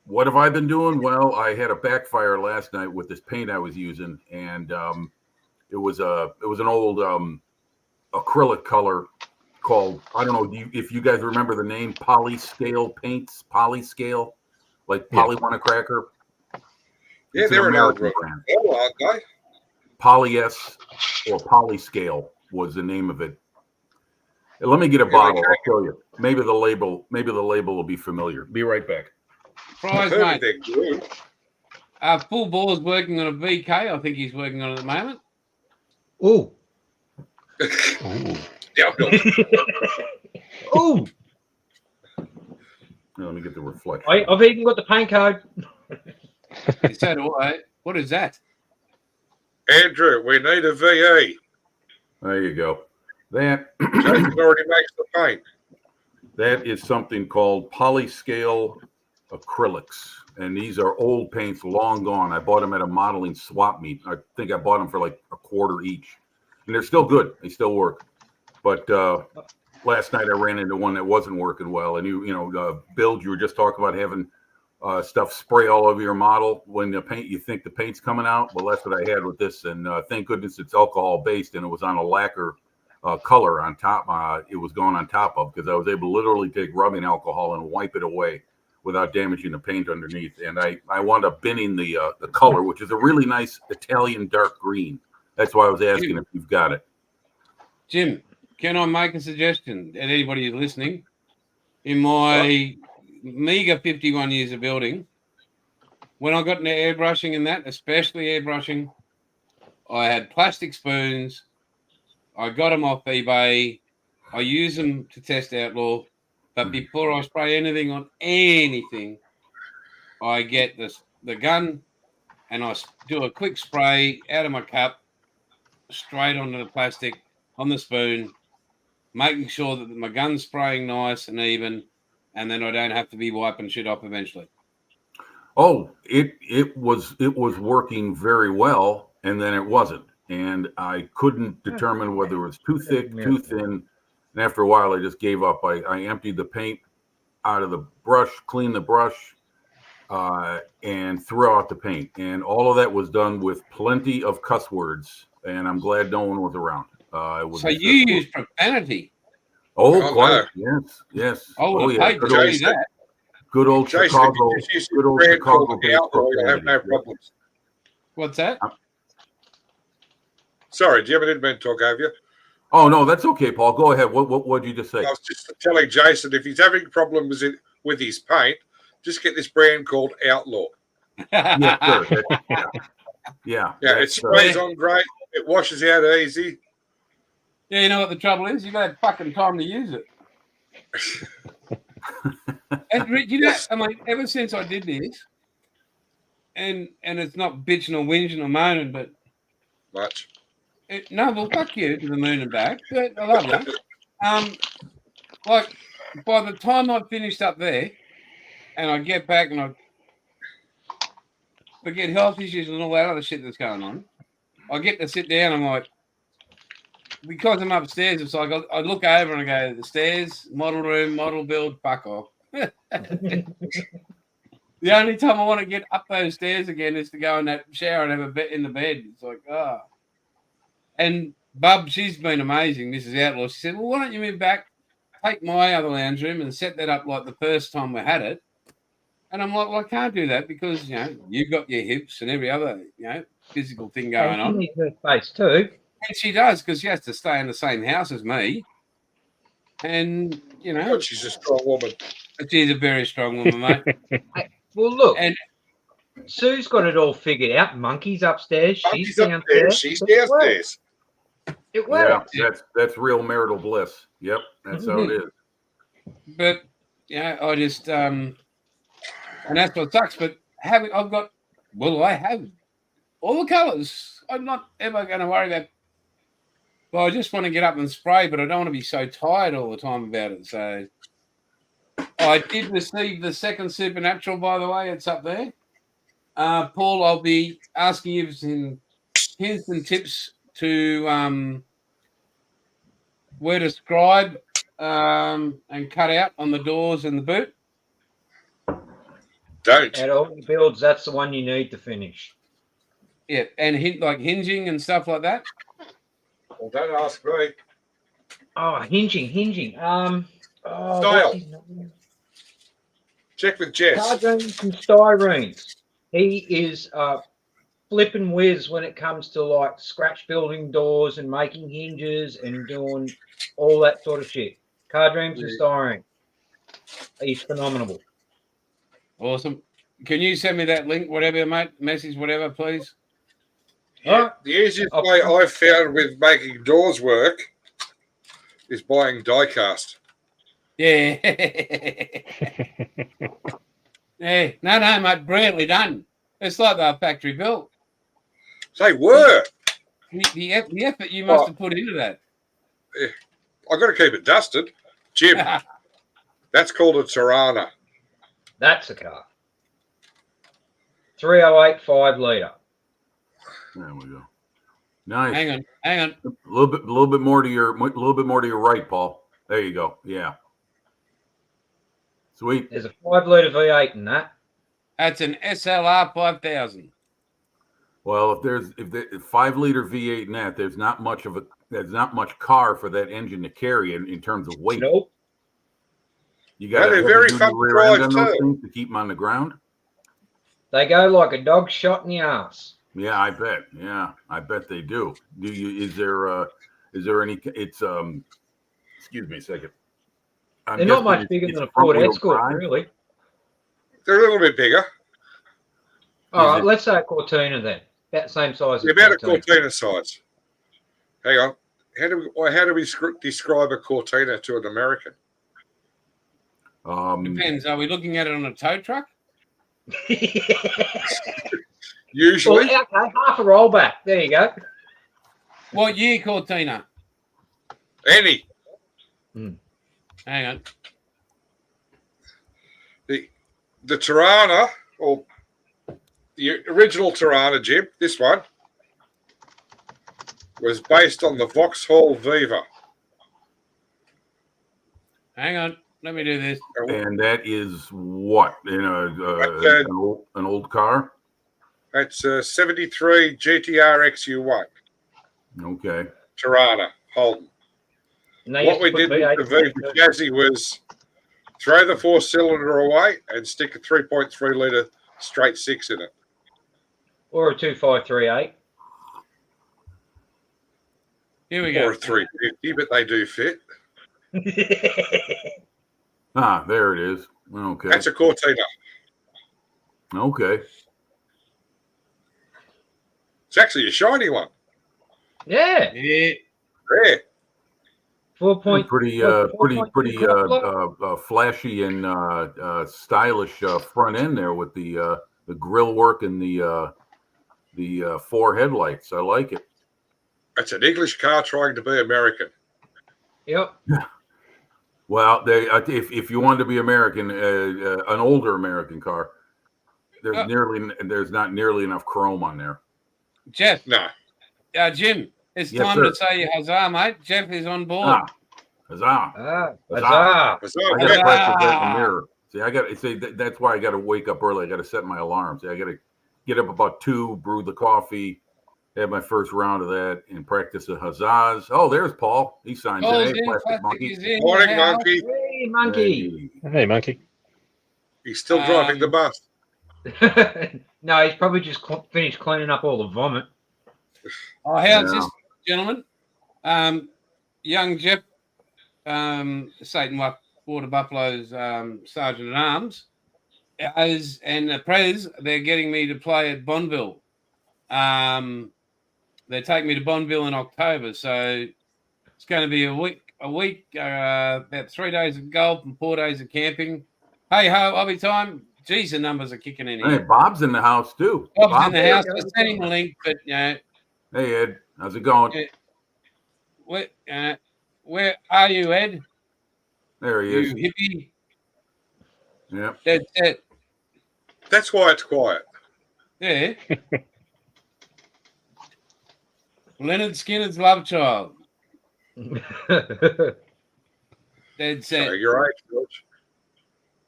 what have I been doing? Well, I had a backfire last night with this paint I was using, and it was an old acrylic color called, I don't know if you guys remember the name, Polyscale paints. Polyscale, like Yeah. Polly Cracker. Yeah, It's an they're an old American brand, brand. aren't they? Polyes or Polyscale was the name of it. Let me get a Yeah, bottle. okay. I'll show you. Maybe the label will be familiar. Be right back. Prize, I've heard mate. they're good. Full Ball is working on a VK. I think he's working on it at the moment. Ooh. Ooh. Yeah, no. Ooh. Let me get the reflection. I've even got the paint code. So do I. What is that? Andrew, we need a VE. There you go. That Jason already makes the paint. that is something called Polyscale acrylics, and these are old paints, long gone. I bought them at a modeling swap meet. I think I bought them for like a quarter each, and they're still good. They still work. But last night I ran into one that wasn't working well, and Bill, you were just talking about having stuff spray all over your model when you think the paint's coming out. Well, that's what I had with this, and thank goodness it's alcohol based, and it was on a lacquer color on top. It was going on top of, because I was able to literally take rubbing alcohol and wipe it away without damaging the paint underneath. And I wound up binning the color, which is a really nice Italian dark green. That's why I was asking if you've got it. Jim, can I make a suggestion to anybody who's listening? In my meager 51 years of building, when I got into airbrushing and that, especially airbrushing, I had plastic spoons. I got them off eBay. I use them to test Outlaw. But before I spray anything on anything, I get the gun and I do a quick spray out of my cup, straight onto the plastic on the spoon, making sure that my gun's spraying nice and even, and then I don't have to be wiping shit off eventually. Oh, it was working very well, and then it wasn't, and I couldn't determine whether it was too thick, too thin, and after a while I just gave up. I emptied the paint out of the brush, cleaned the brush, and threw out the paint, and all of that was done with plenty of cuss words, and I'm glad no one was around. So you use profanity? Oh, quite. Yes. I would yeah. have paid to tell you that. Good old Jason, Chicago. if you just use Good old brand Chicago. called Outlaw, you'll have no problems. What's that? Sorry, Jim, I didn't mean to talk over you. Oh no, that's okay, Paul. Go ahead. What did you just say? I was just telling Jason, if he's having problems with his paint, just get this brand called Outlaw. Yes, sir. Yeah. It sprays on great. It washes out easy. Yeah, you know what the trouble is? You've had fucking time to use it. And you know, I mean, ever since I did this, and it's not bitching or whinging or moaning, but Much. No, well, fuck you to the moon and back. But I love you. Like by the time I finished up there, and I get back and I forget health issues and all that other shit that's going on, I get to sit down. I'm like, because I'm upstairs, it's like I look over and I go, the stairs, model room, model build, fuck off. The only time I want to get up those stairs again is to go in that shower and have a bit in the bed. It's like, ah. And Bub, she's been amazing. This is Outlaw. She said, well, why don't you move back, take my other lounge room and set that up like the first time we had it? And I'm like, well, I can't do that because, you've got your hips and every other, physical thing going on. She needs her space too. And she does, because she has to stay in the same house as me. And, God, she's a strong woman. she's a very strong woman, mate. Well, look, And Sue's got it all figured out. Monkey's upstairs. Monkey's She's upstairs. downstairs. She's It works. downstairs. It Yeah, works. that's real marital bliss. Yep, that's how it is. but yeah, I just and that's what sucks. But I have all the colours. I'm not ever going to worry about. Well, I just want to get up and spray, but I don't want to be so tired all the time about it. So I did receive the second Supernatural, by the way. It's up there. Paul, I'll be asking you some hints and tips to where to scribe and cut out on the doors and the boot. Don't. At all your builds, that's the one you need to finish. Yeah, and hinging and stuff like that. Well, don't ask me. Oh, hinging. Style. What's his name? Check with Jess. Cardroons and styrenes. He is flipping whiz when it comes to like scratch building doors and making hinges and doing all that sort of shit. Cardroons and styrene. He's phenomenal. Awesome. Can you send me that link, whatever, mate? Message, whatever, please. Yeah, the easiest way I've found with making doors work is buying die cast. Yeah. Yeah. No, mate. Brilliantly done. It's like they're factory built. They were. The effort you must have put into that. I've got to keep it dusted. Jim, that's called a Tirana. That's a car. 308 5 litre. There we go. Nice. Hang on. A little bit more to your right, Paul. There you go. Yeah. Sweet. There's a 5 litre V8 in that. That's an SLR 5000. Well, if there's 5 liter V8 in that, there's not much car for that engine to carry in terms of weight. Nope. You got they're very fun to drive too. To keep them on the ground. They go like a dog shot in the ass. Yeah, I bet. Yeah, I bet they do. Do you? Is there any? It's Excuse me a second. They're not much bigger than a Ford Escort, really. They're a little bit bigger. All right, let's say a Cortina then. About the same size. They're about a Cortina size. Hang on. How do we describe a Cortina to an American? Depends. Are we looking at it on a tow truck? Usually. Well, okay, half a rollback. There you go. What year Cortina? Any. Hang on. The Tirana, or the original Tirana, Jim, this one, was based on the Vauxhall Viva. Hang on. Let me do this. And that is what? An old car? That's a 73 GTR XU1. Okay. Tirana, Holden. What we did with the Viva chassis was throw the 4-cylinder away and stick a 3.3 litre straight 6 in it. Or a 2538. Here we go. Or a 350, but they do fit. There it is. Okay. That's a Cortina. Okay. It's actually a shiny one. Yeah. Yeah. Rare. 4 point. Pretty flashy and stylish front end there with the grill work and the 4 headlights. I like it. It's an English car trying to be American. Yep. Well, if you wanted to be American, an older American car, there's not nearly enough chrome on there. Jeff. No. Jim, it's Yes, time sir. to say huzzah, mate. Jeff is on board. Huzzah! Huzzah. I got to practice that in Huzzah. the mirror. That's why I got to wake up early. I got to set my alarm. See, I got to get up about 2, brew the coffee, have my first round of that, and practice the huzzahs. Oh, there's Paul. He signed today. Plastic Monkey. Morning, Monkey. Hey, monkey. Hey, monkey. He's still driving the bus. No, he's probably just finished cleaning up all the vomit. Oh, how's this, gentlemen? Young Jeff, Satan Water Buffalo's Sergeant at Arms, and the Prez, they're getting me to play at Bonneville. They take me to Bonneville in October, so it's going to be a week, about 3 days of golf and 4 days of camping. Hey ho, Obby time. Geez, the numbers are kicking in here. Hey, Bob's in the house too. Bob's in the house. I sent him a link, but Hey Ed, how's it going? Where are you, Ed? There he is. You hippie. Yeah. That's it. That's why it's quiet. Yeah. Leonard Skinner's love child. Dead set. So you're right, George.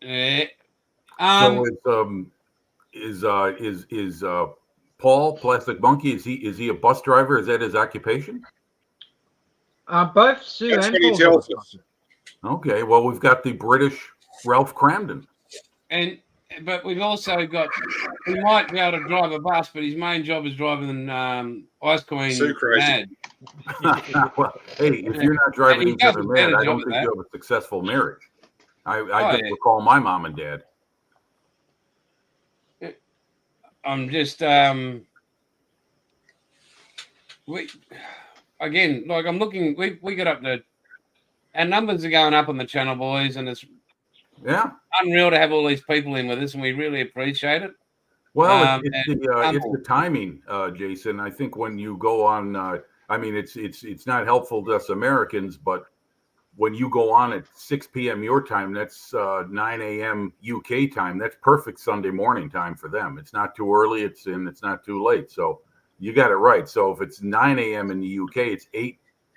Yeah. So is Paul Plastic Monkey? Is he a bus driver? Is that his occupation? Both Sue That's and what he Paul tells got us. Okay, well we've got the British Ralph Cramden. But we've also got, he might be able to drive a bus, but his main job is driving Ice Queen So crazy. mad. Well, hey, if you're not driving he each other does a mad, better I don't job think at you have a successful marriage. I Oh, just yeah. recall my mom and dad. I'm just I'm looking. We got up to, our numbers are going up on the channel, boys, and it's unreal to have all these people in with us, and we really appreciate it. Well, it's the timing, Jason. I think when you go on, I mean, it's not helpful to us Americans, but when you go on at 6 p.m. your time, that's 9 a.m. UK time. That's perfect Sunday morning time for them. It's not too early. It's not too late. So you got it right. So if it's 9 a.m. in the UK,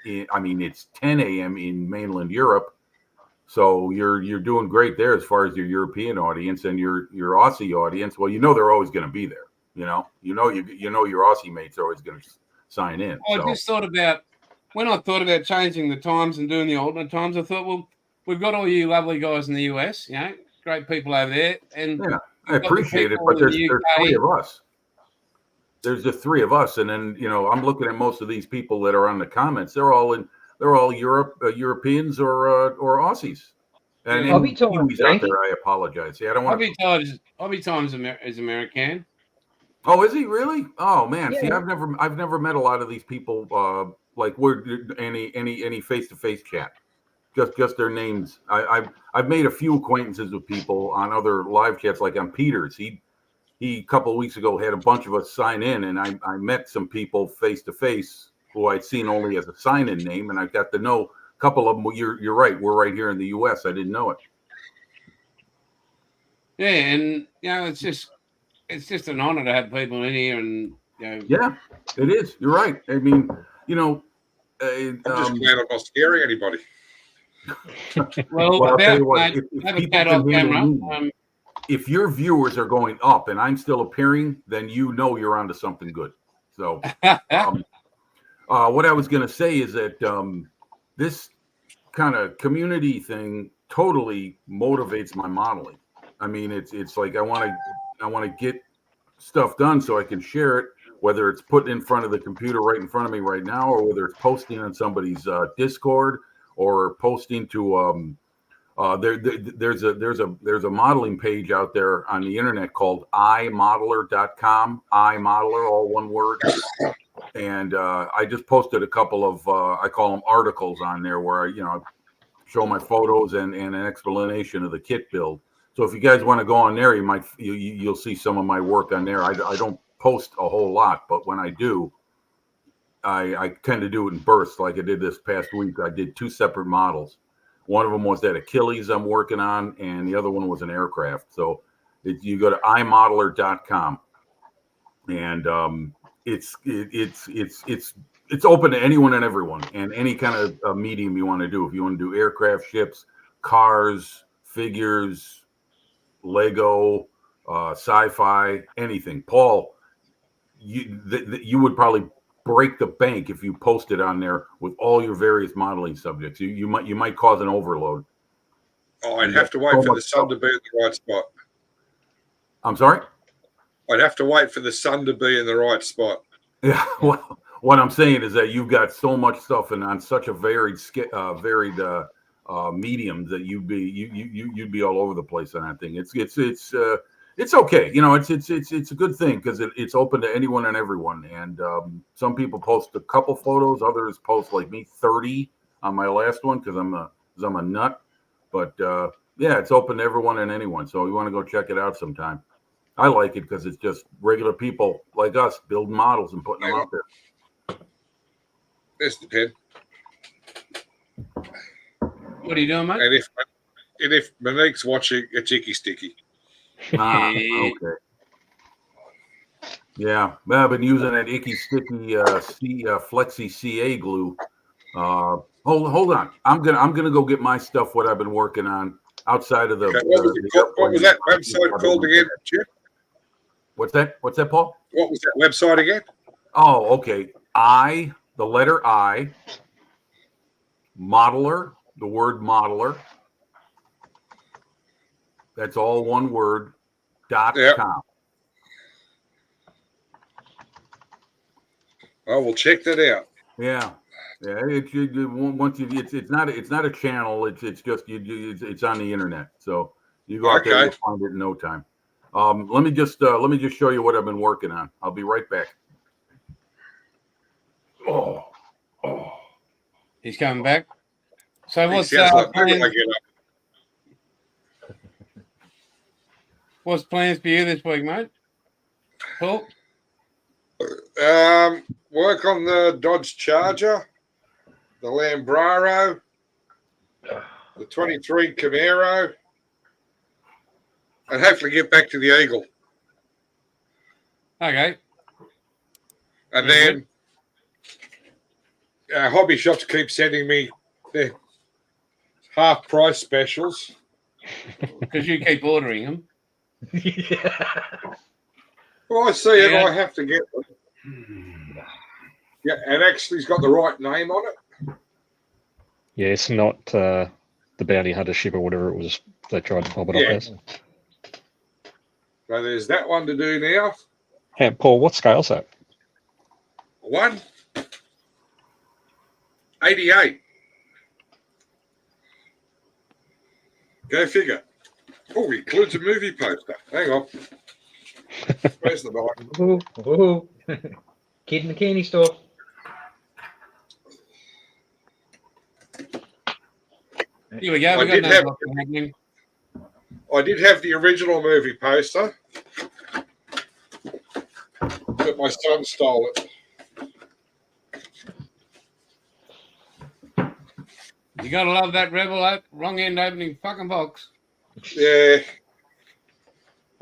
it's 10 a.m. in mainland Europe. So you're doing great there as far as your European audience and your Aussie audience. Well, they're always going to be there. You know your Aussie mates are always going to sign in. I just thought about, when I thought about changing the times and doing the alternate times, I thought, well, we've got all you lovely guys in the US, great people over there, and yeah, I appreciate it, but there's three of us. There's the three of us, and then I'm looking at most of these people that are on the comments. They're all Europeans or Aussies. And Kiwis out there, I apologize. I don't want to. Hobby Times is American. Oh, is he really? Oh man, Yeah. see, I've never met a lot of these people. Like we're any face-to-face chat. Just their names. I've made a few acquaintances with people on other live chats, like on Peter's. He a couple of weeks ago had a bunch of us sign in, and I met some people face to face who I'd seen only as a sign-in name, and I got to know a couple of them. You're right. We're right here in the U.S. I didn't know it. Yeah, and it's just an honor to have people in here, and yeah, it is. You're right. I mean, I'm just glad I'm not scaring anybody. Well, I'll tell you what, mate, if people can handle me, if your viewers are going up and I'm still appearing, then you're onto something good. So, what I was going to say is that this kind of community thing totally motivates my modeling. I mean, it's like I want to get stuff done so I can share it, whether it's put in front of the computer right in front of me right now, or whether it's posting on somebody's Discord or posting to there's a modeling page out there on the internet called iModeler.com, iModeler, all one word. And I just posted a couple of I call them articles on there where I show my photos and an explanation of the kit build. So if you guys want to go on there, you'll see some of my work on there. I don't post a whole lot, but when I do, I tend to do it in bursts, like I did this past week. I did 2 separate models. One of them was that Achilles I'm working on, and the other one was an aircraft. So you go to iModeler.com, and it's open to anyone and everyone, and any kind of medium you want to do. If you want to do aircraft, ships, cars, figures, Lego, sci-fi, anything. Paul, you would probably break the bank if you posted on there with all your various modeling subjects. You might cause an overload. Oh, I'd have to wait for the sun to be in the right spot. I'm sorry? I'd have to wait for the sun to be in the right spot. Yeah. Well, what I'm saying is that you've got so much stuff and on such a varied mediums that you'd be all over the place on that thing. It's okay. You know, it's a good thing because it's open to anyone and everyone. And some people post a couple photos, others post like me 30 on my last one because I'm a nut. But yeah, it's open to everyone and anyone. So you want to go check it out sometime. I like it because it's just regular people like us building models and putting them out there. There's the pen. What are you doing, mate? And if Monique's watching, it's icky sticky. Okay. Yeah, I've been using that icky sticky Flexi CA glue. Hold on. I'm gonna go get my stuff. What I've been working on outside of the. Okay, what was that website called again, Chip? What's that, Paul? What was that website again? Oh, okay. The letter I, modeler, the word modeler. That's all one word, .com. Oh, we'll check that out. Yeah. It's not a channel. It's just it's on the internet. So you go out there and find it in no time. Let me just show you what I've been working on. I'll be right back. Oh. He's coming back. So what's what's plans for you this week, mate? Paul? Work on the Dodge Charger, the Lambraro, the 23 Camaro, and hopefully get back to the Eagle. Okay. And then hobby shops keep sending me their half price specials. Because you keep ordering them. Well, I see it, I have to get them. Yeah, and actually it's got the right name on it. Yeah, it's not the Bounty Hunter ship or whatever it was they tried to pop it up as. So there's that one to do now. Hey, Paul, what scale's that? 188. Go figure. Oh, it includes a movie poster. Hang on. Where's the bike? Oh. Kid in the candy store. Here we go. I did have the original movie poster, but my son stole it. You gotta love that Rebel wrong end opening fucking box. Yeah.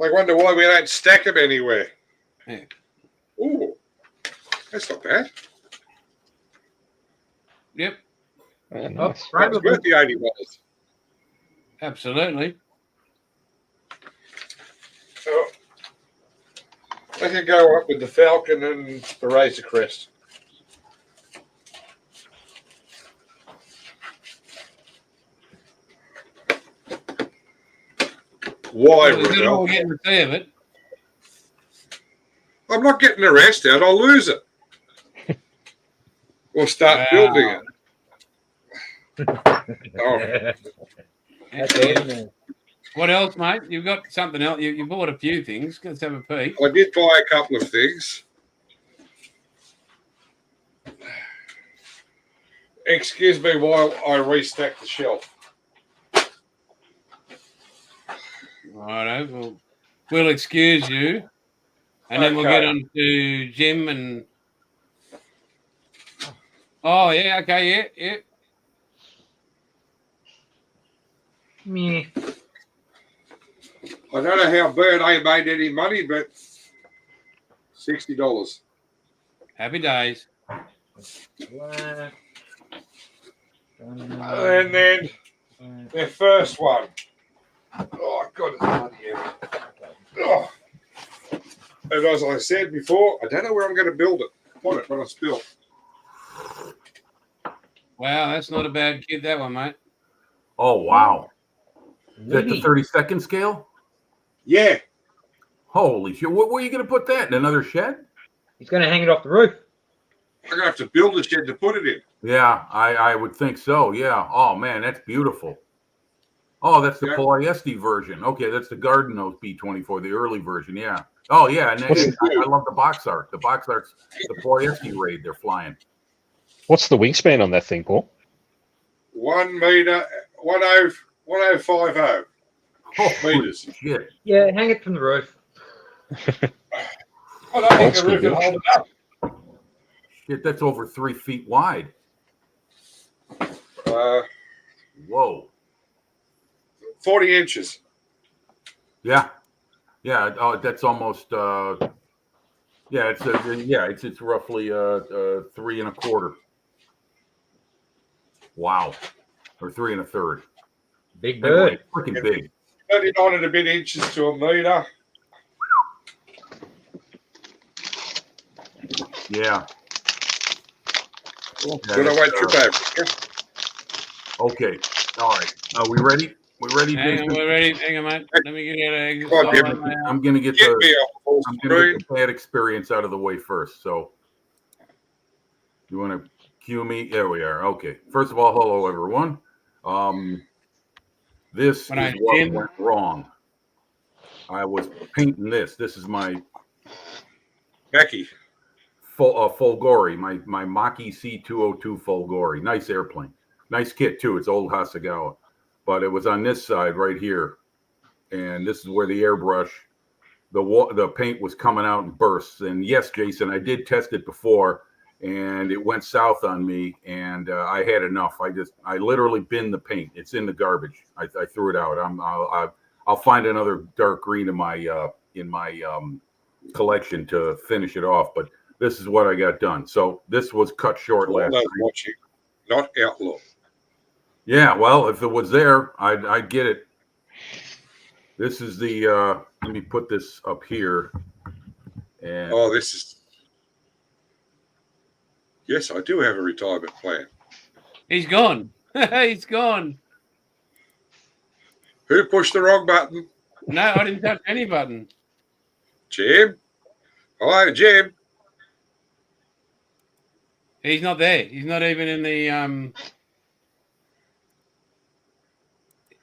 I wonder why we don't stack them anywhere. Yeah. Ooh, that's not bad. Yep. Nice. It's worth the $80. Absolutely. So they can go up with the Falcon and the Razor Crest. Why, Rebel? Getting the fee of it. I'm not getting the rest out. I'll lose it. Or start building it. What else, mate? You've got something else. You bought a few things. Let's have a peek. I did buy a couple of things. Excuse me while I restack the shelf. Righto. We'll excuse you. And then we'll get on to Jim and... Oh, yeah, okay, yeah. Me. I don't know how Bird A made any money, but $60. Happy days. And then their first one. Oh, God, it's bloody heavy. Oh. And as I said before, I don't know where I'm going to build it. On it when I spill. Wow, that's not a bad kid, that one, mate. Oh, wow. Is that the 32nd scale? Yeah. Holy shit. Where are you going to put that? In another shed? He's going to hang it off the roof. I'm gonna have to build a shed to put it in. Yeah, I would think so. Yeah. Oh man, that's beautiful. Oh, that's the Yeah. polyester version. Okay, that's the Garden Oak B24, the early version. Yeah. Oh yeah, and then, I love the box art. The box art's the polyester raid they're flying. What's the wingspan on that thing, Paul? 1 meter, 1050 Holy meters. shit. Yeah, hang it from the roof. I don't think Old the school roof can build. hold it up. Shit, that's over 3 feet wide. Uh, Whoa. 40 inches. Yeah. Yeah. Oh, that's almost. Yeah, it's roughly 3 1/4. Wow, or 3 1/3. Big bird. Freaking big. 39 and a bit inches to a meter. Yeah. Good away trip over. Okay. All right. Are we ready? We ready, Hang Jason? on, we're ready. Hang on, mate. Let me get out Come on, of Jim. here. I'm gonna get Get the me off full I'm gonna screen. get the bad experience out of the way first. So you want to cue me? There we are. Okay. First of all, hello everyone. This When is I what did- went wrong. I was painting this. This is my Becky. Folgore, my Maki C202 Folgore. Nice airplane. Nice kit too. It's old Hasegawa. But it was on this side right here. And this is where the airbrush, the paint was coming out in bursts. And yes, Jason, I did test it before and it went south on me and I had enough. I literally binned the paint. It's in the garbage. I threw it out. I'll find another dark green in my collection to finish it off. But this is what I got done. So this was cut short All last those night. watching, not outlaw. Yeah, well, if it was there, I'd get it. This is the let me put this up here. And Oh, this is. Yes, I do have a retirement plan. He's gone. He's gone. Who pushed the wrong button? No, I didn't touch any button. Jim? Hello, Jim. He's not there. He's not even in the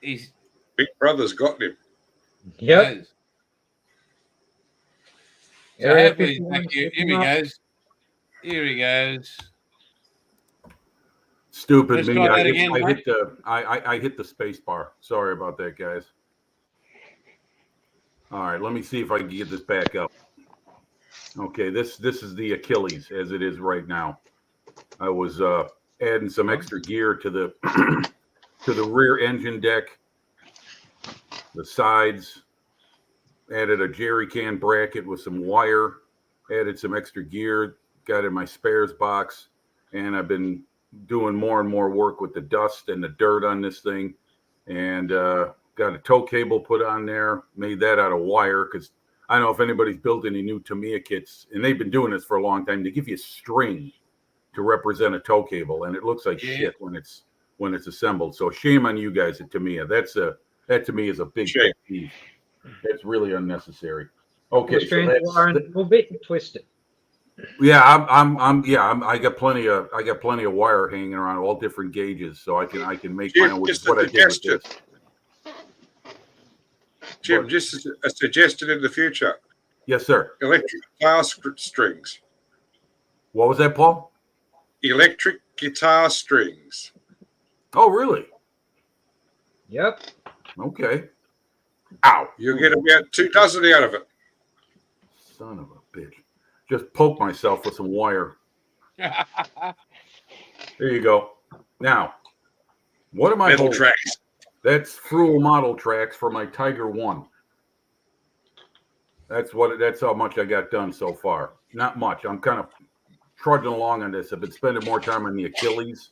He's Big Brother's got him. Yep. So Area hopefully, 51 thank you. Here picking he up. goes. Here he goes. stupid Let's me. try that I again, mate. hit the space bar. Sorry about that, guys. All right, let me see if I can get this back up. Okay, this is the Achilles as it is right now. I was adding some extra gear to the to the rear engine deck, the sides, added a jerry can bracket with some wire, added some extra gear, got in my spares box, and I've been doing more and more work with the dust and the dirt on this thing, and got a tow cable put on there, made that out of wire, because I don't know if anybody's built any new Tamiya kits, and they've been doing this for a long time. They give you string to represent a tow cable, and it looks like shit when it's assembled. So shame on you guys at Tamiya. That to me is a big Shame. piece. That's really unnecessary. Okay, Twist so the wire in a little bit and twist it. yeah, I got plenty of wire hanging around, all different gauges, so I can make Jim, mine, which is just a what I did with suggestion. this. Jim, What? just a suggestion in the future. Yes, sir. Electric guitar strings. What was that, Paul? Electric guitar strings. Oh, really? Yep. Okay. Ow! You'll get about 2 dozen out of it. Son of a bitch! Just poke myself with some wire. There you go. Now, what am I Metal holding? tracks. That's Fruel model tracks for my Tiger 1. That's how much I got done so far. Not much. I'm kind of trudging along on this. I've been spending more time on the Achilles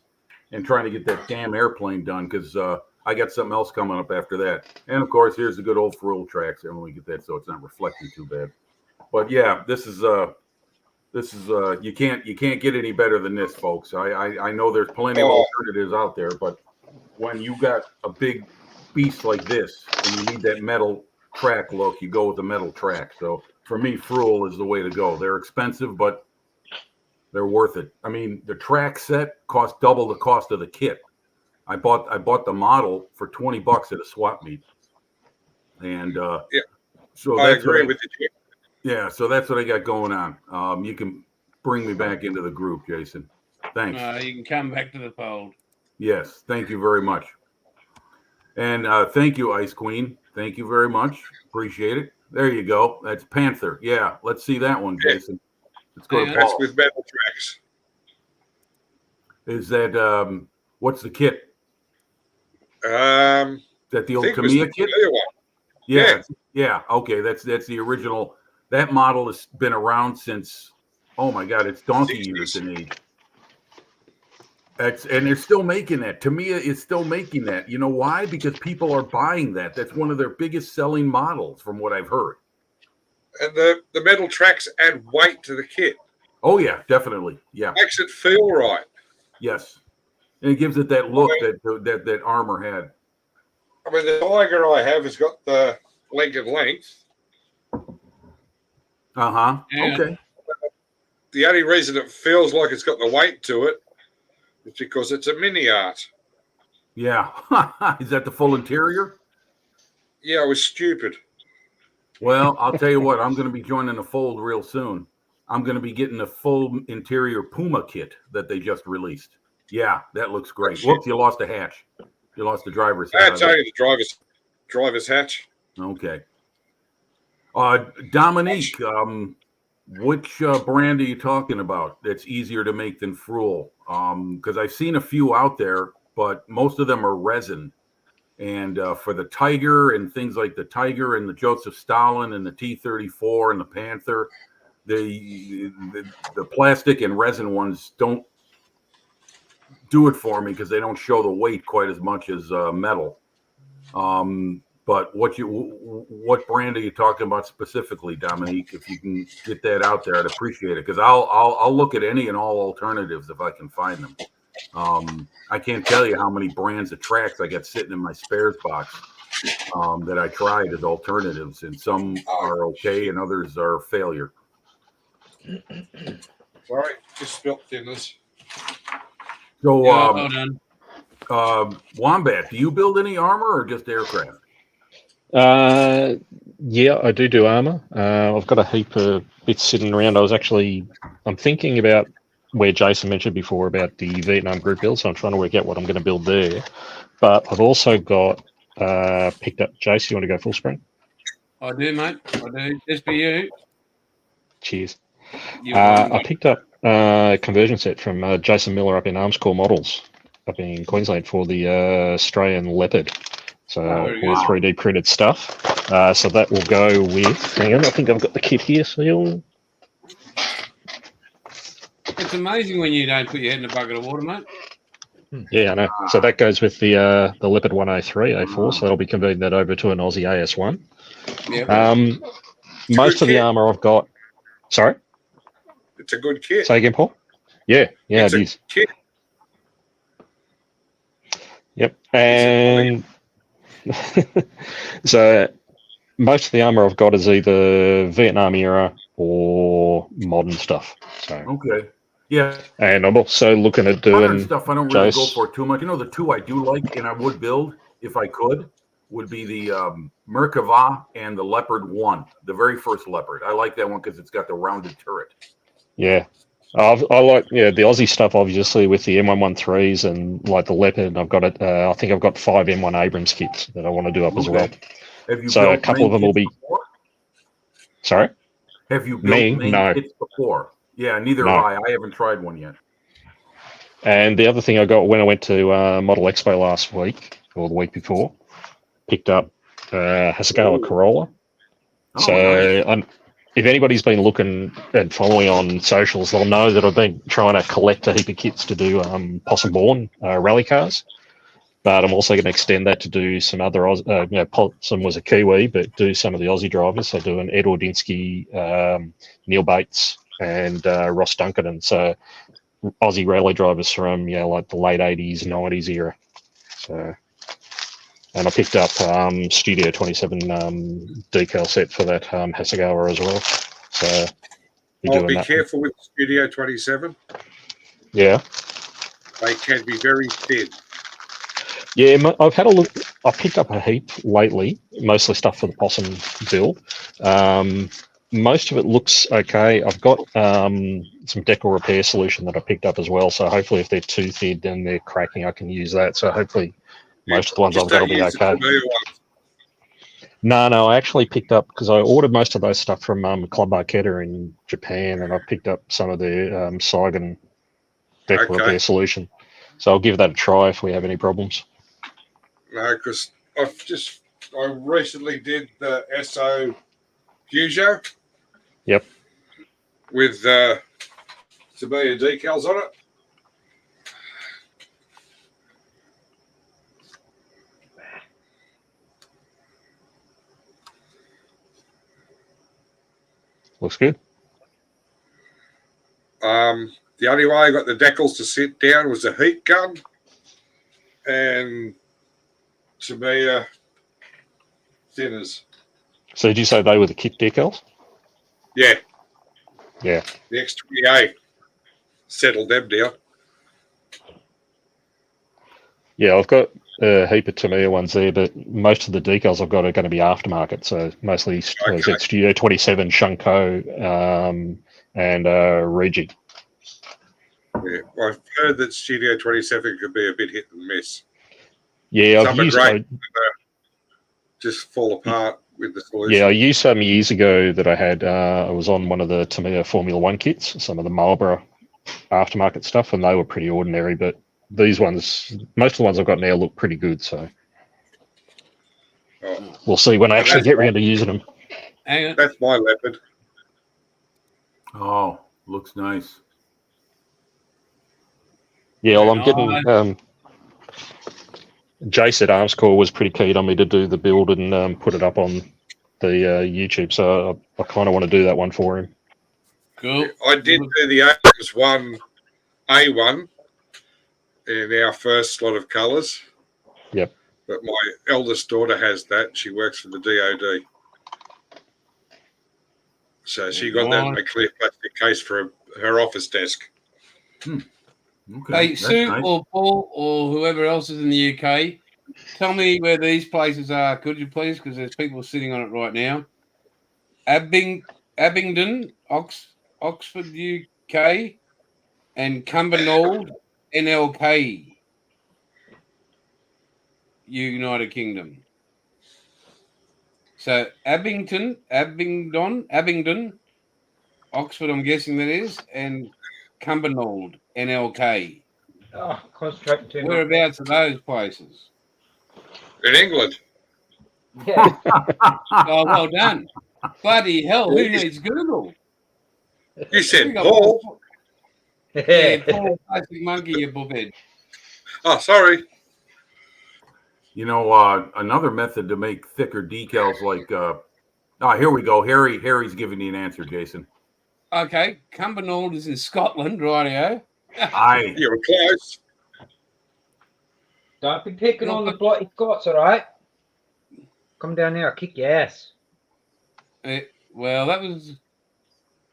and trying to get that damn airplane done because I got something else coming up after that. And of course, here's the good old Fruel tracks. And we get that so it's not reflecting too bad. But yeah, this is you can't get any better than this, folks. I know there's plenty of alternatives out there, but when you got a big beast like this and you need that metal track look, you go with the metal track. So for me, Fruel is the way to go. They're expensive, but They're worth it. I mean, the track set cost double the cost of the kit. I bought the model for $20 at a swap meet, and Yeah, so I that's agree what with you. yeah. So that's what I got going on. You can bring me back into the group, Jason. Thanks. You can come back to the fold. Yes, thank you very much. And thank you, Ice Queen. Thank you very much. Appreciate it. There you go. That's Panther. Yeah, let's see that one, Jason. Let's go to That's Paul. with metal tracks. Is that what's the kit? Is that the I old think it was the Tamiya kit? Tamiya one. Yeah, yeah. Okay, that's the original. That model has been around since. Oh my God, it's donkey 60s. years in age. And they're still making that. Tamiya is still making that. You know why? Because people are buying that. That's one of their biggest selling models, from what I've heard. And the metal tracks add weight to the kit. Oh yeah, definitely. Yeah. Makes it feel right. Yes. And it gives it that look that armor had. I mean, the Tiger I have has got the Lincoln length. Uh-huh. Yeah. Okay. The only reason it feels like it's got the weight to it is because it's a mini art. Yeah. Is that the full interior? Yeah, I was stupid. Well, I'll tell you what, I'm going to be joining the fold real soon. I'm going to be getting the full interior Puma kit that they just released. Yeah, that looks great. Whoops, you lost a hatch. You lost the driver's hatch. That's only the driver's hatch. Okay. Dominique, which brand are you talking about that's easier to make than Fruel? Because I've seen a few out there, but most of them are resin. And for the Tiger and things like the Tiger and the Joseph Stalin and the T-34 and the Panther, the plastic and resin ones don't do it for me because they don't show the weight quite as much as metal. But what brand are you talking about specifically, Dominique? If you can get that out there, I'd appreciate it, because I'll look at any and all alternatives if I can find them. I can't tell you how many brands of tracks I got sitting in my spares box that I tried as alternatives, and some are okay and others are failure. Sorry, just spilt thinners. So, Well done. Wombat, do you build any armor or just aircraft? Yeah, I do armor. I've got a heap of bits sitting around. I'm thinking about where Jason mentioned before about the Vietnam group build, so I'm trying to work out what I'm going to build there. But I've also got picked up. Jason, you want to go full screen? I do, mate. I do. Just for you. Cheers. You're I picked up a conversion set from Jason Miller up in Arms Corps Models up in Queensland for the Australian Leopard. So all 3D printed stuff. So that will go with. Hang on, I think I've got the kit here. So It's amazing when you don't put your head in a bucket of water, mate. yeah, I know. So that goes with the Leopard 103 A4. So that'll be converting that over to an Aussie AS1. Yep. Most of the armor I've got. Sorry. It's a good kit. Say again, Paul. Yeah, It's it a is. kit. Yep, and so most of the armor I've got is either Vietnam era or modern stuff. So Okay. Yeah. and I'm also looking at Modern doing stuff I don't really go for too much. You know, the two I do like and I would build if I could would be the Merkava and the Leopard 1, the very first Leopard. I like that one because it's got the rounded turret. Yeah. I like the Aussie stuff, obviously, with the M113s and like the Leopard. I've got it. I think I've got 5 M1 Abrams kits that I want to do up as well. Have you So built a couple of them will be. before? Sorry. Have you built Me? No. kits before? Yeah, neither No. have I. I haven't tried one yet. And the other thing I got when I went to Model Expo last week or the week before, picked up Hasegawa Corolla. Oh, So nice. if anybody's been looking and following on socials, they'll know that I've been trying to collect a heap of kits to do Possum Born rally cars. But I'm also going to extend that to do some other, Possum was a Kiwi, but do some of the Aussie drivers. So doing Ed Ordinsky, Neil Bates, and Ross Duncan. So Aussie rally drivers from, like the late 80s, 90s era. So, and I picked up Studio 27 decal set for that Hasegawa as well. So be I'll doing be that. careful with Studio 27. Yeah. They can be very thin. Yeah, I've had a look. I picked up a heap lately, mostly stuff for the possum build. Most of it looks okay. I've got some decal repair solution that I picked up as well. So hopefully, if they're too thin and they're cracking, I can use that. So hopefully, most of the ones I've got will be okay. No, I actually picked up because I ordered most of those stuff from Club Arcata in Japan, and I picked up some of the Saigon decal repair solution. So I'll give that a try if we have any problems. No, because I recently did the SO Peugeot. Yep. With Sabia decals on it. Looks good. The only way I got the decals to sit down was a heat gun and Sabia thinners. So did you say they were the kit decals? Yeah. Yeah. The X28 settled them down. Yeah, I've got a heap of Tamiya ones there, but most of the decals I've got are going to be aftermarket. So mostly Studio 27, Shunko, and Regi. Yeah, I've heard that Studio 27 could be a bit hit and miss. Yeah, some are great, just fall apart with the solution. Yeah, I used some years ago that I had. I was on one of the Tamiya Formula One kits, some of the Marlboro aftermarket stuff, and they were pretty ordinary. But these ones, most of the ones I've got now look pretty good. So we'll see when I actually get around to using them. That's my Leopard. Oh, looks nice. Yeah, well, I'm getting. Jace at Armscore was pretty keen on me to do the build and put it up on the YouTube, so I kind of want to do that one for him. Cool. I did do the Ames one A1 in our first slot of colours. Yep. But my eldest daughter has that. She works for the DOD. So she got that in a clear plastic case for her office desk. Okay. Hey, Sue or Paul or whoever else is in the UK, tell me where these places are, could you please? Because there's people sitting on it right now. Abingdon, Oxford, UK, and Cumbernauld, NLK, United Kingdom. So Abingdon, Oxford, I'm guessing that is, and Cumbernauld, NLK. Oh, concentrate too much. Whereabouts are those places? In England. Yeah. Oh, well done. Bloody hell, who needs Google? You said Paul. Yeah, Paul, plastic monkey, you bullhead. Oh, sorry. You know, another method to make thicker decals like, here we go. Harry's giving you an answer, Jason. Okay, Cumbernauld is in Scotland, rightio. You were close. Don't be picking on the bloody Scots, all right? Come down there, I'll kick your ass. Well, that was...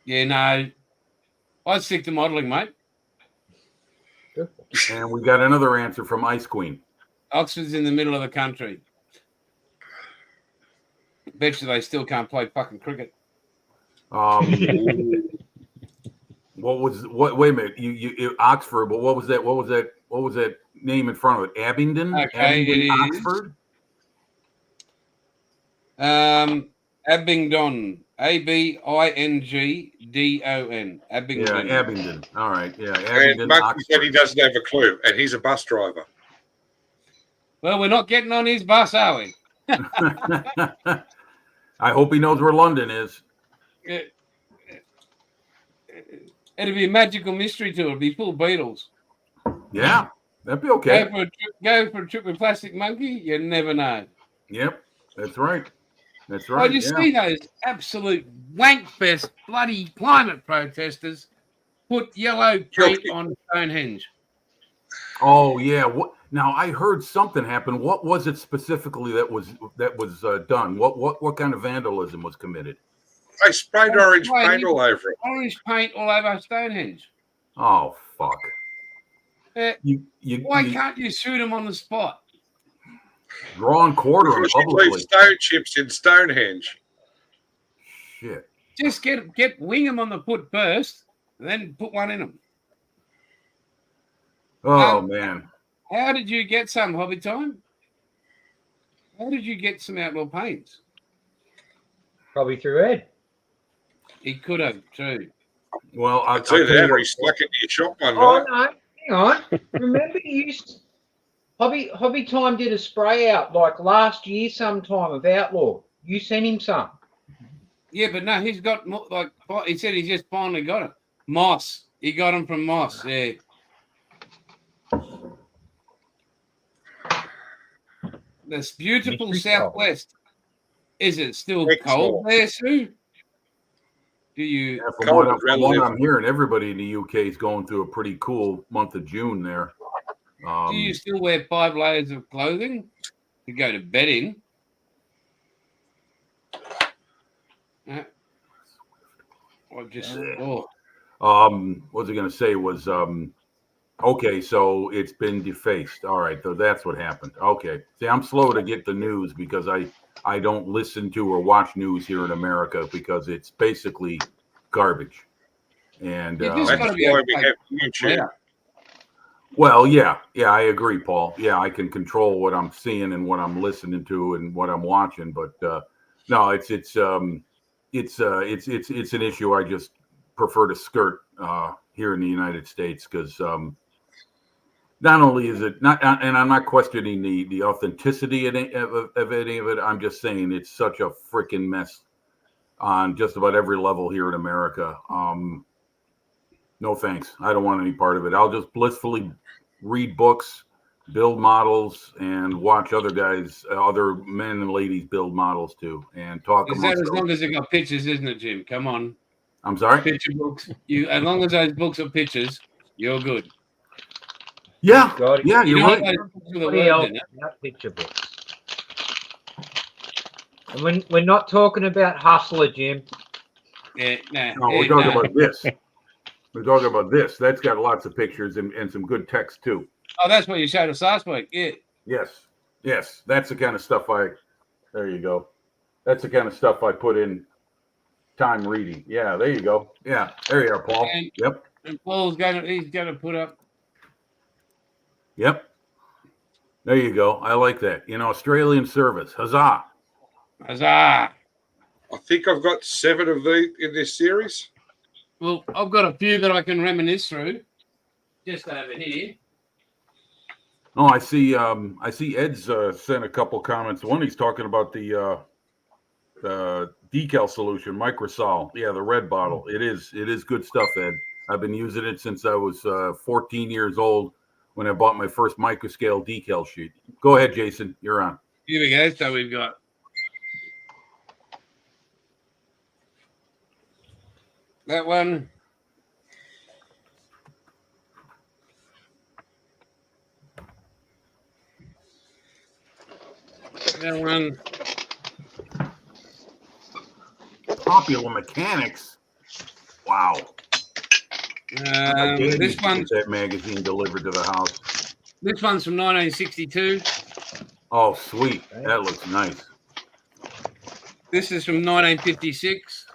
Yeah, no. I'd stick to modelling, mate. And we got another answer from Ice Queen. Oxford's in the middle of the country. Bet you they still can't play fucking cricket. Wait a minute, you Oxford, but what was that name in front of it? Abingdon? Okay, Abingdon, it Oxford? Abingdon. Abingdon. Abingdon. Yeah, Abingdon. All right, yeah. Abingdon, and Monkey said he doesn't have a clue, and he's a bus driver. Well, we're not getting on his bus, are we? I hope he knows where London is. It'd be a magical mystery tour. It'd be full of Beatles. Yeah, that'd be okay. Go for a trip with Plastic Monkey. You never know. Yep, that's right. That's right. You see those absolute wankfest bloody climate protesters put yellow paint on Stonehenge. Oh yeah. What? Now I heard something happen. What was it specifically that was done? What kind of vandalism was committed? They sprayed orange Why, paint you- all over it. Orange paint all over Stonehenge. Oh fuck! You Why can't you shoot them on the spot? draw and quarter them Because you leave publicly. stone chips in Stonehenge. Shit. Just get wing them on the foot first, and then put one in them. Oh man. How did you get some, Hobby Time? How did you get some outlaw paints? Probably through Ed. He could have too. Well, I'd say that, or he snuck into your shop one Oh night. no, hang on. Remember you used Hobby Time did a spray out like last year sometime of Outlaw. You sent him some. Yeah, but no, he's got more, like he said. He just finally got it. Moss. He got them from Moss. Yeah. This beautiful Mystery southwest. Is it still Excellent. cold there, Sue? Do you? Yeah, Cold from what relative. I'm hearing, everybody in the UK is going through a pretty cool month of June there. Do you still wear 5 layers of clothing to go to bed in? Or just what was I going to say was okay, so it's been defaced. All right, so that's what happened. Okay, see, I'm slow to get the news because I don't listen to or watch news here in America because it's basically garbage. And You just That's gotta why be we okay. have YouTube. well, yeah, I agree, Paul. Yeah, I can control what I'm seeing and what I'm listening to and what I'm watching, but no, it's an issue I just prefer to skirt here in the United States because not only is it not, and I'm not questioning the authenticity of any of it. I'm just saying it's such a freaking mess on just about every level here in America. No thanks. I don't want any part of it. I'll just blissfully read books, build models, and watch other guys, other men and ladies build models too, and talk Is that amongst as them. long as they got pictures, isn't it, Jim? Come on. I'm sorry. Picture books. You as long as those books are pictures, you're good. Yeah, Got it. yeah, You you're know right. those books with the Everybody words else, in it. not picture books. And we're not talking about Hustler, Jim. Yeah, nah, No, yeah, we're talking nah. about this. We're talking about this. That's got lots of pictures and some good text too. Oh, that's what you showed us last week. Yeah. Yes. That's the kind of stuff there you go. That's the kind of stuff I put in time reading. Yeah, there you go. Yeah, there you are, Paul. And- Yep. And he's gonna put up. Yep. There you go. I like that. Australian service. Huzzah. Huzzah! I think I've got 7 of these in this series. Well, I've got a few that I can reminisce through. Just over here. Oh, I see Ed's sent a couple comments. One, he's talking about the decal solution, Microsol. Yeah, the red bottle. It is good stuff, Ed. I've been using it since I was 14 years old when I bought my first microscale decal sheet. Go ahead, Jason. You're on. Here we go. So we've got that one. That one. Popular Mechanics. Wow. This one's that magazine delivered to the house. This one's from 1962. Oh, sweet. That looks nice. This is from 1956.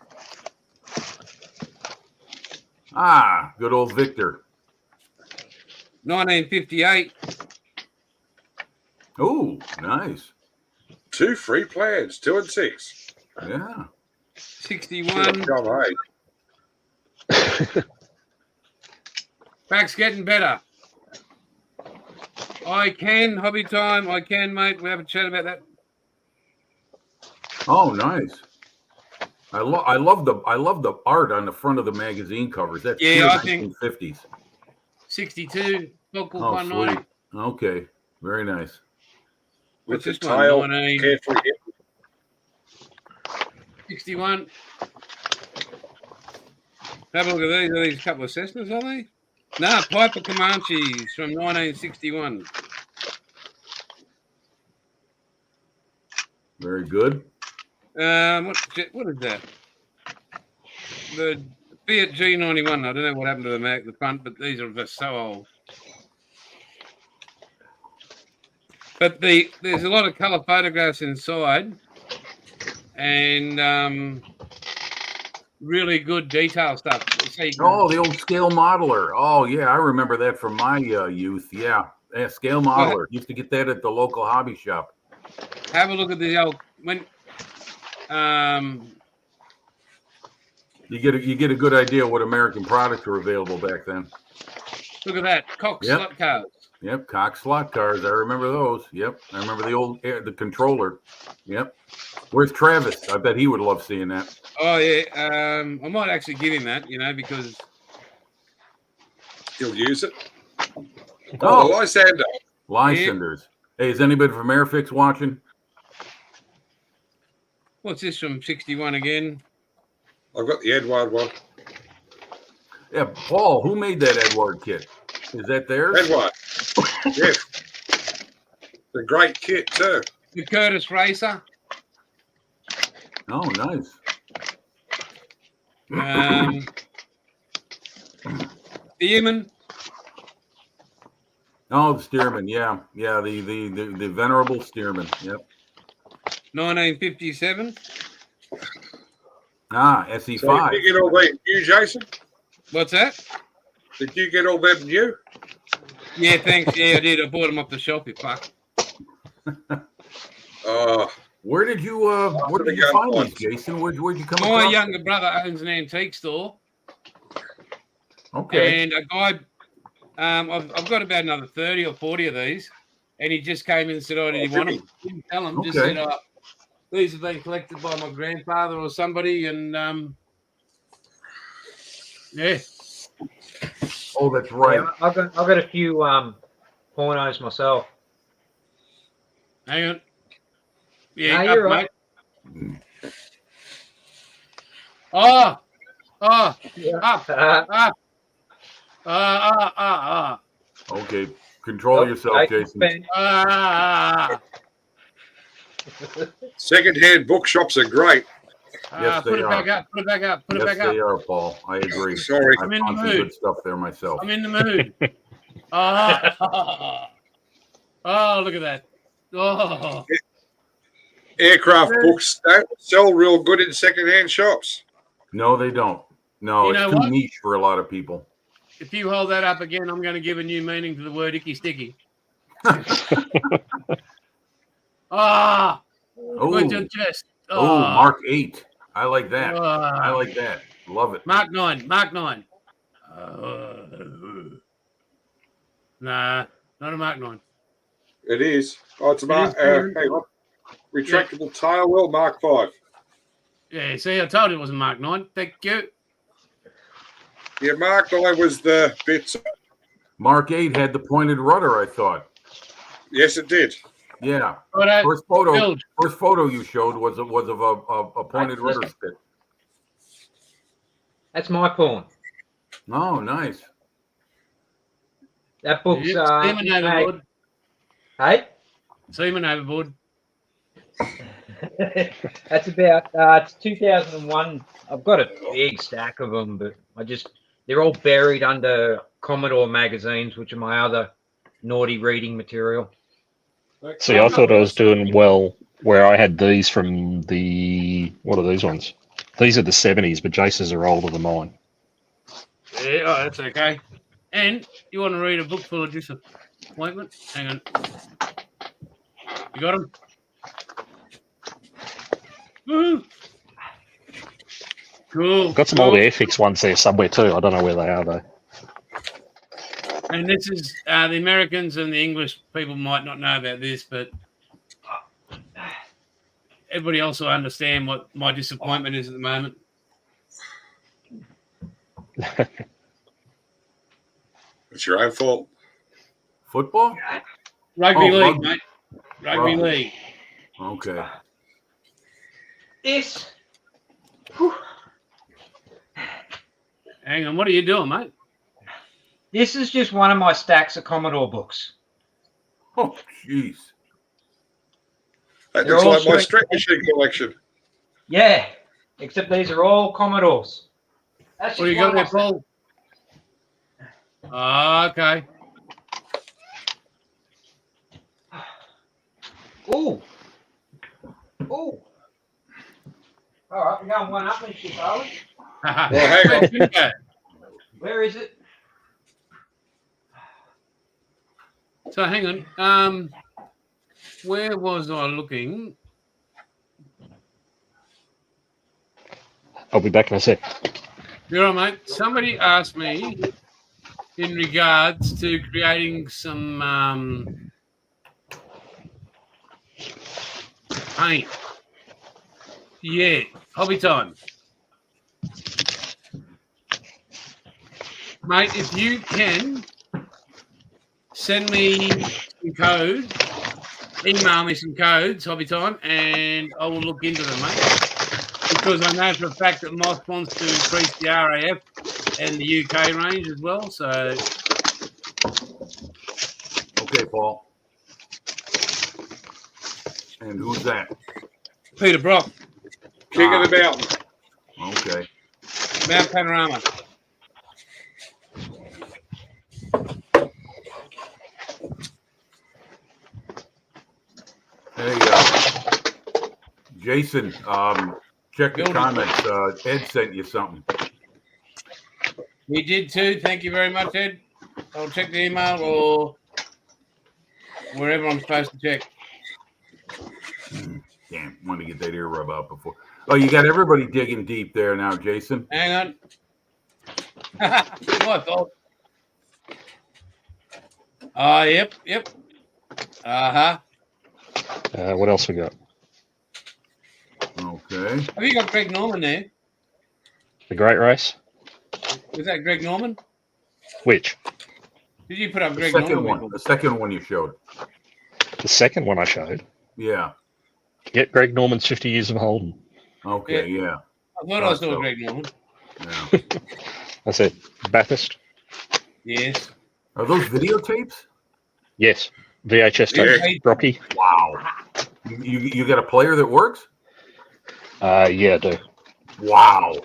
Ah, good old Victor. 1958. Oh, nice. 2 free plans, 2 and 6. Yeah. 61. Come, hey. Back's getting better. Hobby time. I can, mate. We have a chat about that. Oh, nice. I love the art on the front of the magazine covers. That's Yeah, I pure think 1950s. 62. Local Oh, 190. sweet. Okay, very nice. With What's the this one? tail 19. carefully hit. 61. Have a look at these. Are these a couple of Cessnas, are they? No, Piper Comanches from 1961. Very good. What is that? the Fiat G91. I don't know what happened to the front, but these are just so old. But there's a lot of colour photographs inside, and really good detail stuff. So you can- Oh, the old scale modeler. Oh, yeah, I remember that from my youth. Yeah, scale modeler. Used to get that at the local hobby shop. have a look at the old You get a good idea what American products were available back then. look at that Cox Yep. slot cars. Yep, Cox slot cars. I remember those. Yep, I remember the old the controller. Yep. Where's Travis? I bet he would love seeing that. Oh yeah, I might actually give him that, because He'll use it. Oh, The Lysander. Lysanders. Hey, is anybody from Airfix watching? what's this from 61 again? I've got the Edward one. Yeah, Paul. Who made that Edward kit? Is that theirs? Edward. Yes. The great kit too. The Curtis Racer. Oh, nice. The Human. Oh, the Stearman. Yeah, the venerable Stearman. Yep. 1957. Ah, So SE5. did you get all that new, Jason? What's that? Did you get all that new? Yeah, thanks. Yeah, I did. I bought them off the shelf. You fuck. Where did you find these, Jason? Where'd you come My across? younger brother owns an antique store, Okay. and a guy. I've got about another 30 or 40 of these, and he just came in and said, "Oh, did you want them?" Didn't tell him. Just Okay. said, "These have been collected by my grandfather or somebody," and yeah. Oh, that's right. Yeah, I've got a few pornos myself. Hang on. Yeah, No, up, you're right. mate. Oh, Yeah. up. Okay. Control Oh, yourself, Jason's Jason. been- Second-hand bookshops are great. Yes, Put they it are. back up. Put it back up. Put it Yes, back up. they are, Paul. I agree. Sorry. I I'm in the found some mood. good stuff there myself. I'm in the mood. Oh, look at that. Oh, Aircraft books don't sell real good in second-hand shops. No, they don't. No, You it's know too what? niche for a lot of people. if you hold that up again, I'm going to give a new meaning to the word icky sticky. Ah, Oh, good to chest. oh, Mark 8. I like that. I Ah. like that. Love it. Mark 9. Nah, not a Mark 9. It is. Oh, it's a Mark. It is. Hang on. Retractable tail wheel, Mark 5. Yeah, see, I told you it wasn't Mark 9. Thank you. Yeah, Mark 9 was the bits. Mark 8 had the pointed rudder, I thought. Yes, it did. Yeah. Righto, First photo Bill. you showed was of a pointed rudder spit. That's my porn. Oh, nice. That book's Seaman overboard. hey. Seaman overboard. That's about it's 2001. I've got a big stack of them, but they're all buried under Commodore magazines, which are my other naughty reading material. See, I thought I was doing well where I had these from what are these ones? These are the 70s, but Jason's are older than mine. Yeah, oh, that's okay. And you want to read a book full of disappointment? Hang on. You got them? Woo! Cool. Got some old Airfix ones there somewhere too. I don't know where they are though. And this is the Americans and the English people might not know about this, but everybody else will understand what my disappointment is at the moment. It's your own fault. Football? Rugby league, rugby. mate. Rugby league. Okay. This. Hang on, what are you doing, mate? This is just one of my stacks of Commodore books. Oh, jeez. That They're looks all like my straight- stretch machine collection. Yeah, except these are all Commodores. That's What do you just got there, one Paul? Oh, okay. Ooh. Ooh. All right, we're going one up and shit, are we? Well, hang on. Where is it? So hang on. Where was I looking? I'll be back in a sec. You're right, mate. Somebody asked me in regards to creating some paint. Yeah, hobby time. Mate, if you can send me some code, email me some codes, hobby time, and I will look into them, mate. Because I know for a fact that Moss wants to increase the RAF and the UK range as well. So, Okay, Paul. And who's that? Peter Brock, King of the mountain. Okay. Mount Panorama. Hey, Jason, check the Building. comments. Ed sent you something. We did too. Thank you very much, Ed. I'll check the email or wherever I'm supposed to check. Damn, want to get that ear rub out before. Oh, you got everybody digging deep there now, Jason. Hang on. My fault. Oh, yep. Uh-huh. What else we got? Okay. Have you got Greg Norman there? The Great Race? Was that Greg Norman? Which? Did you put up The Greg second Norman? one. before? The second one you showed. The second one I showed. Yeah. Get Greg Norman's 50 Years of Holden. Okay, yeah. I thought I saw so. Greg Norman. Yeah. I said, Bathurst? Yes. Are those videotapes? Yes. VHS tape. Yeah. Rocky? Wow. You got a player that works? Yeah, I do. Wow.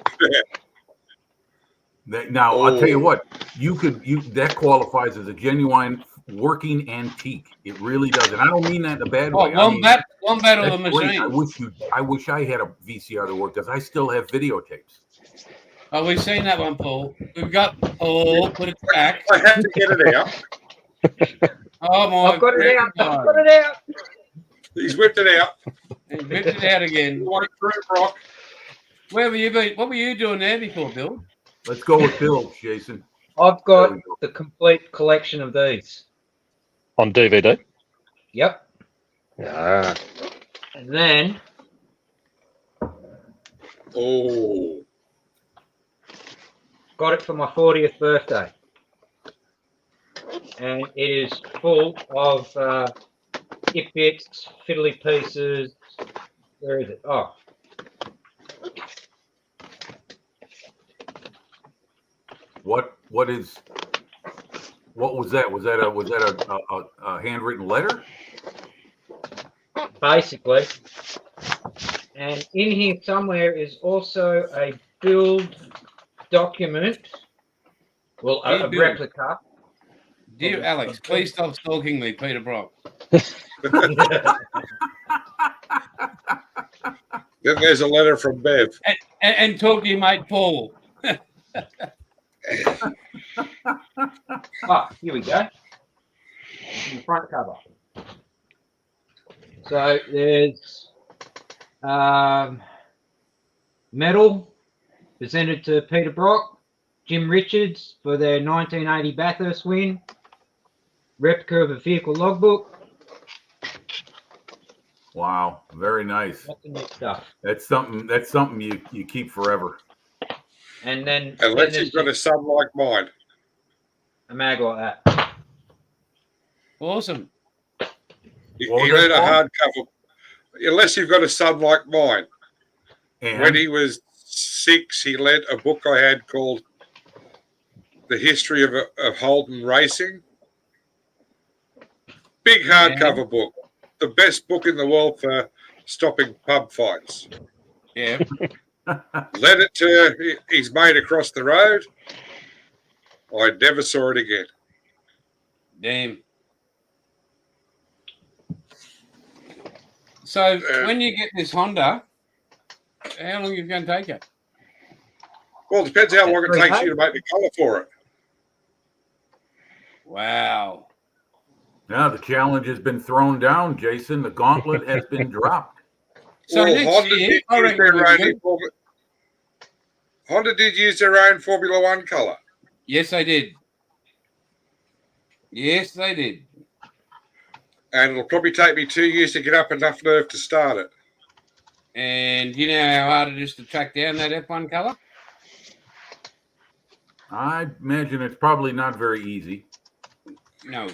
Now I'll tell you what, that qualifies as a genuine working antique. It really does, and I don't mean that in a bad Oh, way. one bat of the That's great. machine. I wish I had a VCR that worked. Because I still have videotapes. Oh, we've seen that one, Paul. We've got Paul. Put it back. I had to get it out. Oh my! I've got it out. God. I've got it out. He's whipped it out. And ripped it out again. Like through Brock. Where were you? What were you doing there before, Bill? Let's go with Bill, Jason. I've There got we go. the complete collection of these. On DVD? Yep. Ah. And then Oh. got it for my 40th birthday. And it is full of it bits, fiddly pieces. Where is it? Oh, What was that? Was that a handwritten letter? basically. And in here somewhere is also a build document. Well, Hey, a Bill. replica. Dear Alex, please stop stalking me, Peter Brock. Then there's a letter from Bev. And talk to your mate Paul. Ah, here we go. In the front cover. So there's medal presented to Peter Brock, Jim Richards for their 1980 Bathurst win, replica of a vehicle logbook. Wow, very nice. Lots of neat stuff. That's something you keep forever. And then Unless you've got a son like mine. a mag like that. Awesome. He What was read that, a Paul? hardcover. Unless you've got a son like mine. And When he was 6, he led a book I had called The History of Holden Racing. Big hardcover book. The best book in the world for stopping pub fights. Yeah. Led it to his mate across the road. I never saw it again. Damn. So when you get this Honda, how long is it going to take you? Well, it depends how long it takes Okay. you to make the colour for it. Wow. Yeah, the challenge has been thrown down, Jason. The gauntlet has been dropped. So Well, next Honda year, did I use reckon their we'll own be good. Honda did use their own Formula One colour. Yes, they did. Yes, they did. And it'll probably take me 2 years to get up enough nerve to start it. And you know how hard it is to track down that F1 colour? I imagine it's probably not very easy. No.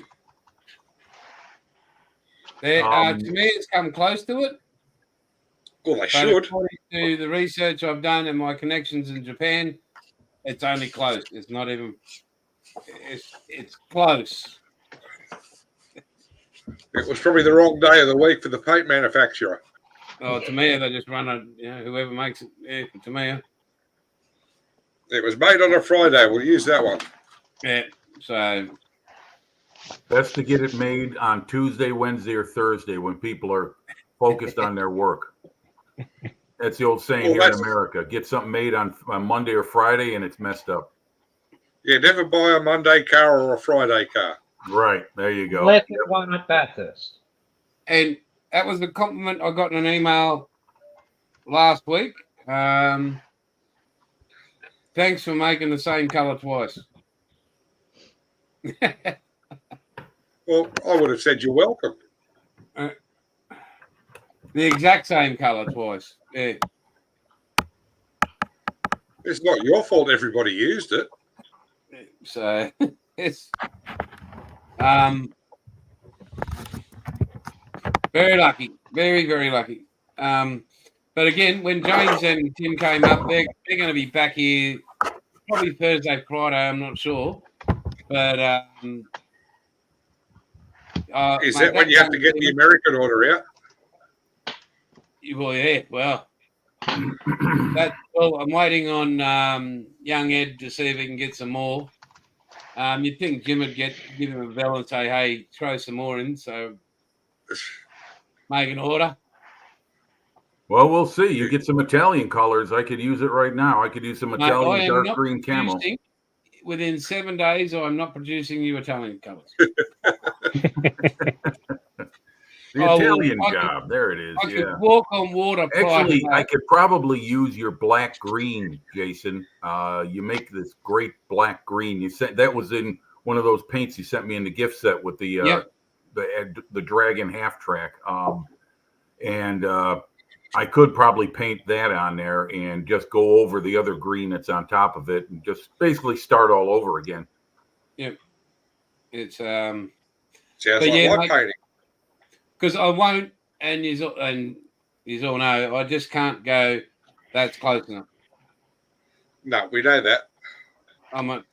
Um, To me, it's come close to it. Well, they But should. according to the research I've done and my connections in Japan, it's only close. It's not even. It's close. It was probably the wrong day of the week for the paint manufacturer. Oh, to me, they just run whoever makes it. Yeah, to me. It was made on a Friday. We'll use that one. Yeah. So Best to get it made on Tuesday, Wednesday, or Thursday when people are focused on their work. That's the old saying here in America. Get something made on Monday or Friday and it's messed up. Yeah, never buy a Monday car or a Friday car. Right. There you go. Left it one at Bathurst. and that was the compliment I got in an email last week. Thanks for making the same colour twice. Well, I would have said you're welcome. The exact same colour twice. Yeah. It's not your fault everybody used it. So it's very lucky, very, very lucky. But again, when James and Tim came up, they're going to be back here probably Thursday, Friday. I'm not sure, but Is that when you have to get the American order out? Well, yeah. Well, I'm waiting on young Ed to see if he can get some more. You'd think Jim would give him a bell and say, "Hey, throw some more in." So make an order. Well, we'll see. You get some Italian colors. I could use it right now. I could use some Italian I am dark not green camo. Within 7 days, I'm not producing you Italian colours. The Italian job. There it is. I could walk on water. Actually, I could probably use your black green, Jason. You make this great black green. You said that was in one of those paints you sent me in the gift set with the Dragon half track. And I could probably paint that on there and just go over the other green that's on top of it and just basically start all over again. Yep. It's sounds like painting. Because I won't, and you all know, I just can't go. That's close enough. No, we know that. I'm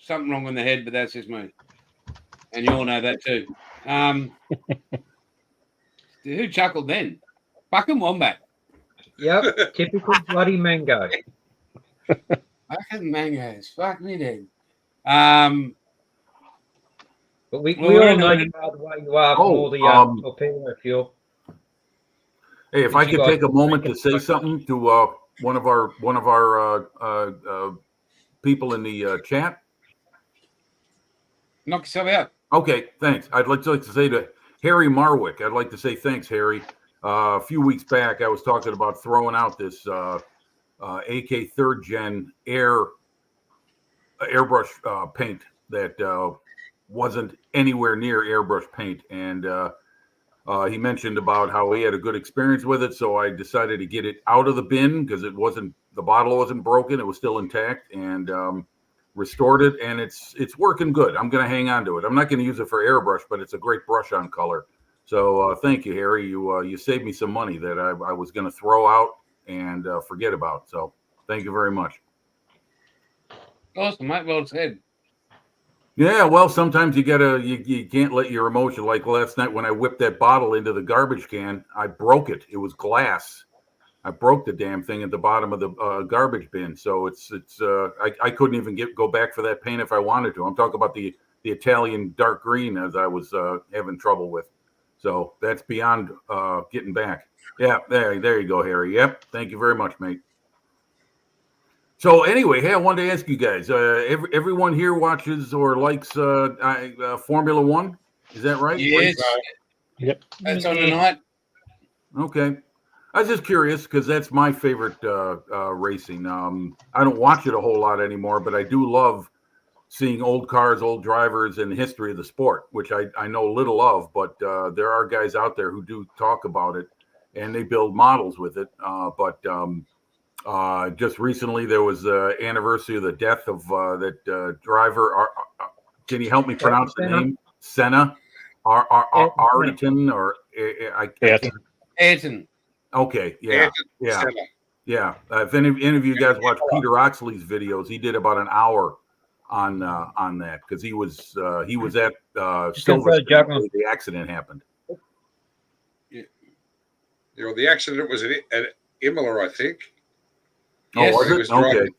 something wrong in the head, but that's just me, and you all know that too. Who chuckled then? Fucking wombat. Yep, typical bloody mango. Fucking mangoes. Fuck me then. But we Well, all know you are the way you are from all the torpedo fuel. Hey, if I could take a moment to say something to one of our people in the chat. Knock yourself out. Okay, thanks. I'd like to say to Harry Marwick, I'd like to say thanks, Harry. A few weeks back, I was talking about throwing out this AK 3rd Gen airbrush paint that wasn't anywhere near airbrush paint. And he mentioned about how he had a good experience with it. So I decided to get it out of the bin because the bottle wasn't broken. It was still intact, and restored it. And it's working good. I'm going to hang on to it. I'm not going to use it for airbrush, but it's a great brush on color. So thank you, Harry. You saved me some money that I was going to throw out and forget about. So thank you very much. Awesome, mate. Well said. Yeah, well, sometimes you can't let your emotion, like last night when I whipped that bottle into the garbage can, I broke it. It was glass. I broke the damn thing at the bottom of the garbage bin. So I couldn't even go back for that paint if I wanted to. I'm talking about the Italian dark green as I was having trouble with. So that's beyond getting back. Yeah, there you go, Harry. Yep. Thank you very much, mate. So anyway, hey, I wanted to ask you guys, everyone here watches or likes Formula One? Is that right? Yes. Yep. That's on tonight. Okay. I was just curious because that's my favorite racing. I don't watch it a whole lot anymore, but I do love seeing old cars, old drivers, and the history of the sport, which I know little of, but there are guys out there who do talk about it, and they build models with it. But just recently, there was the anniversary of the death of that driver. Can you help me pronounce the name? Senna? Ayrton or I can't. Ayrton. Okay, yeah. If any of you guys watch Peter Oxley's videos, he did about an hour on that because he was at Silverstone where the accident happened. Yeah, well, the accident was at Imola, I think. Yes. Oh, was it?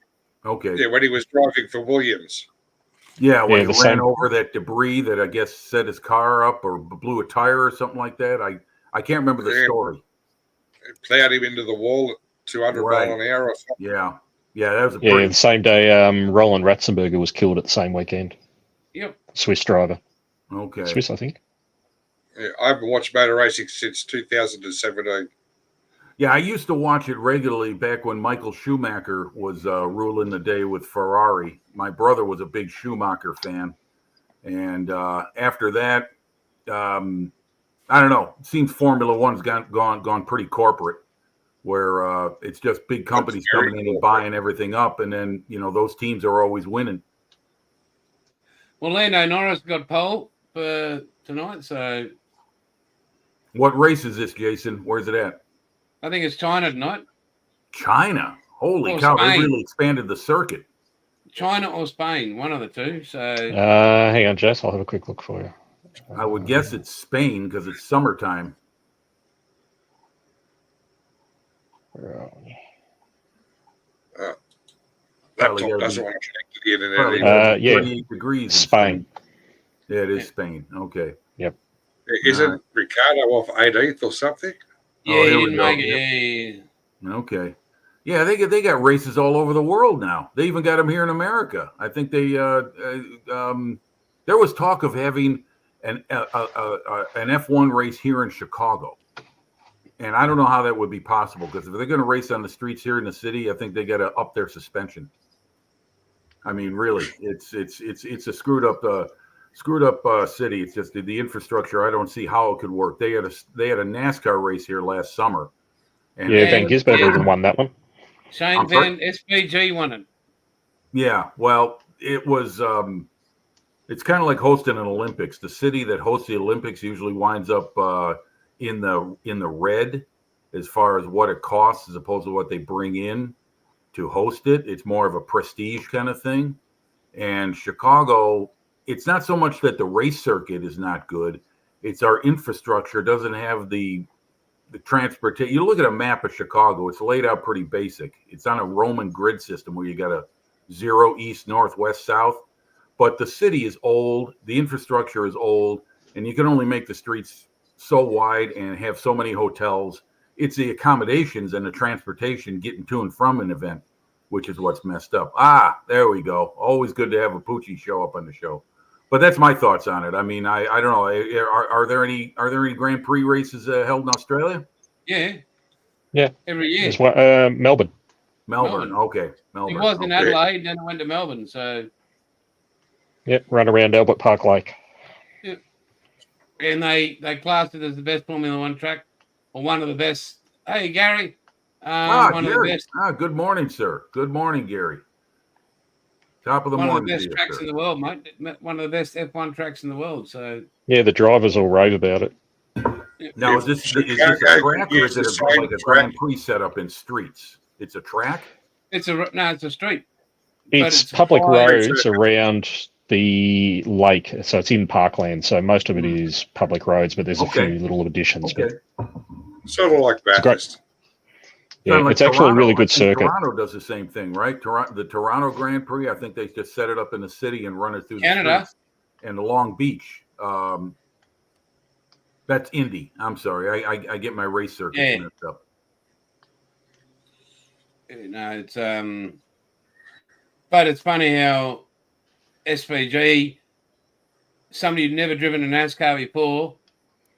Okay. Yeah, when he was driving for Williams. Yeah, when he ran over that debris that I guess set his car up or blew a tire or something like that. I can't remember the story. It plowed him into the wall at 200 mile an hour or something. Yeah. Yeah, that was the same day Roland Ratzenberger was killed at the same weekend. Yep. Swiss driver. Okay. Swiss, I think. Yeah, I haven't watched motor racing since 2017. Yeah, I used to watch it regularly back when Michael Schumacher was ruling the day with Ferrari. My brother was a big Schumacher fan. And after that, I don't know. It seems Formula One's gone pretty corporate, where it's just big companies coming in and buying everything up. And then, those teams are always winning. Well, Lando Norris got pole for tonight. So what race is this, Jason? Where's it at? I think it's China tonight. China? Holy cow, Spain. They really expanded the circuit. China or Spain, one of the two. So hang on, Jess, I'll have a quick look for you. I would guess it's Spain because it's summertime. Laptop doesn't want to connect to the internet. Yeah, 38 degrees. Spain. Yeah, it is Spain. Okay. Yep. Isn't Ricardo off 18th or something? Yeah, he didn't make it. Yeah. Okay. Yeah, they got races all over the world now. They even got them here in America. I think they there was talk of having an F1 race here in Chicago, and I don't know how that would be possible because if they're going to race on the streets here in the city, I think they got to up their suspension. I mean, really, it's a screwed up city. It's just the infrastructure. I don't see how it could work. They had a NASCAR race here last summer. And Van Gisbergen even won that one. Shane Van SPG won it. Yeah, well, it was. It's kind of like hosting an Olympics. The city that hosts the Olympics usually winds up in the red as far as what it costs as opposed to what they bring in to host it. It's more of a prestige kind of thing. And Chicago, it's not so much that the race circuit is not good. It's our infrastructure doesn't have the transportation. You look at a map of Chicago, it's laid out pretty basic. It's on a Roman grid system where you got a 0 east, north, west, south. But the city is old, the infrastructure is old, and you can only make the streets so wide and have so many hotels. It's the accommodations and the transportation getting to and from an event, which is what's messed up. There we go. Always good to have a Poochie show up on the show. But that's my thoughts on it. I mean, I don't know. Are there any Grand Prix races held in Australia? Yeah. Every year. There's Melbourne. Okay. Melbourne. It was in Adelaide, then it went to Melbourne. So. Yep, run around Albert Park Lake. Yep. And they classed it as the best Formula One track, or one of the best. Hey, Gary. One Gary. Of the best. Good morning, sir. Good morning, Gary. Top of the morning. One of the best tracks in the world, mate. One of the best F1 tracks in the world. So. Yeah, the drivers all rave about it. Now, is this a track or is it like a Grand Prix setup in streets? It's a track? It's a street. It's public roads around the lake, so it's in parkland. So most of it is public roads, but there's a few little additions. Okay. Sort of like Bathurst. Yeah, Kinda it's actually a really good I think circuit. Toronto does the same thing, right? The Toronto Grand Prix, I think they just set it up in the city and run it through the Canada. streets. And the Long Beach, that's Indy. I'm sorry, I get my race circuits Yeah. mixed up. No, it's but it's funny how SVG, somebody who'd never driven a NASCAR before,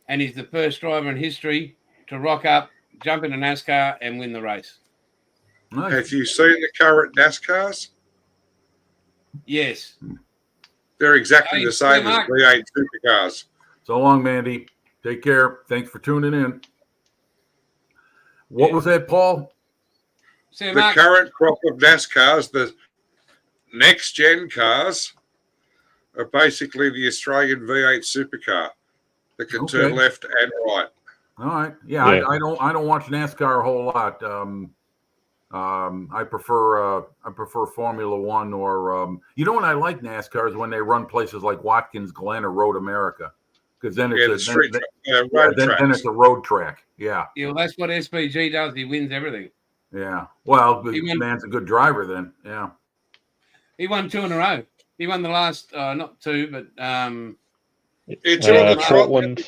and he's the first driver in history to rock up, jump in a NASCAR, and win the race. Nice. Have you seen the current NASCARs? Yes. They're exactly Hey, the same as Mark. V8 supercars. So long, Mandy. Take care. Thanks for tuning in. What was that, Paul? See, The Mark, current crop of NASCARs, the next gen cars, are basically the Australian V8 supercar that can turn Okay. left and right. All right. Yeah, Yeah. I don't watch NASCAR a whole lot. I prefer Formula One or you know what I like NASCAR is when they run places like Watkins Glen or Road America, because then it's Yeah, the street road then tracks. it's a road track. Yeah, yeah, well, that's what SVG does. He wins everything. yeah. Well, the He won- man's a good driver then. Yeah. He won 2 in a row. He won the last, not 2, but It's on the trot. Portland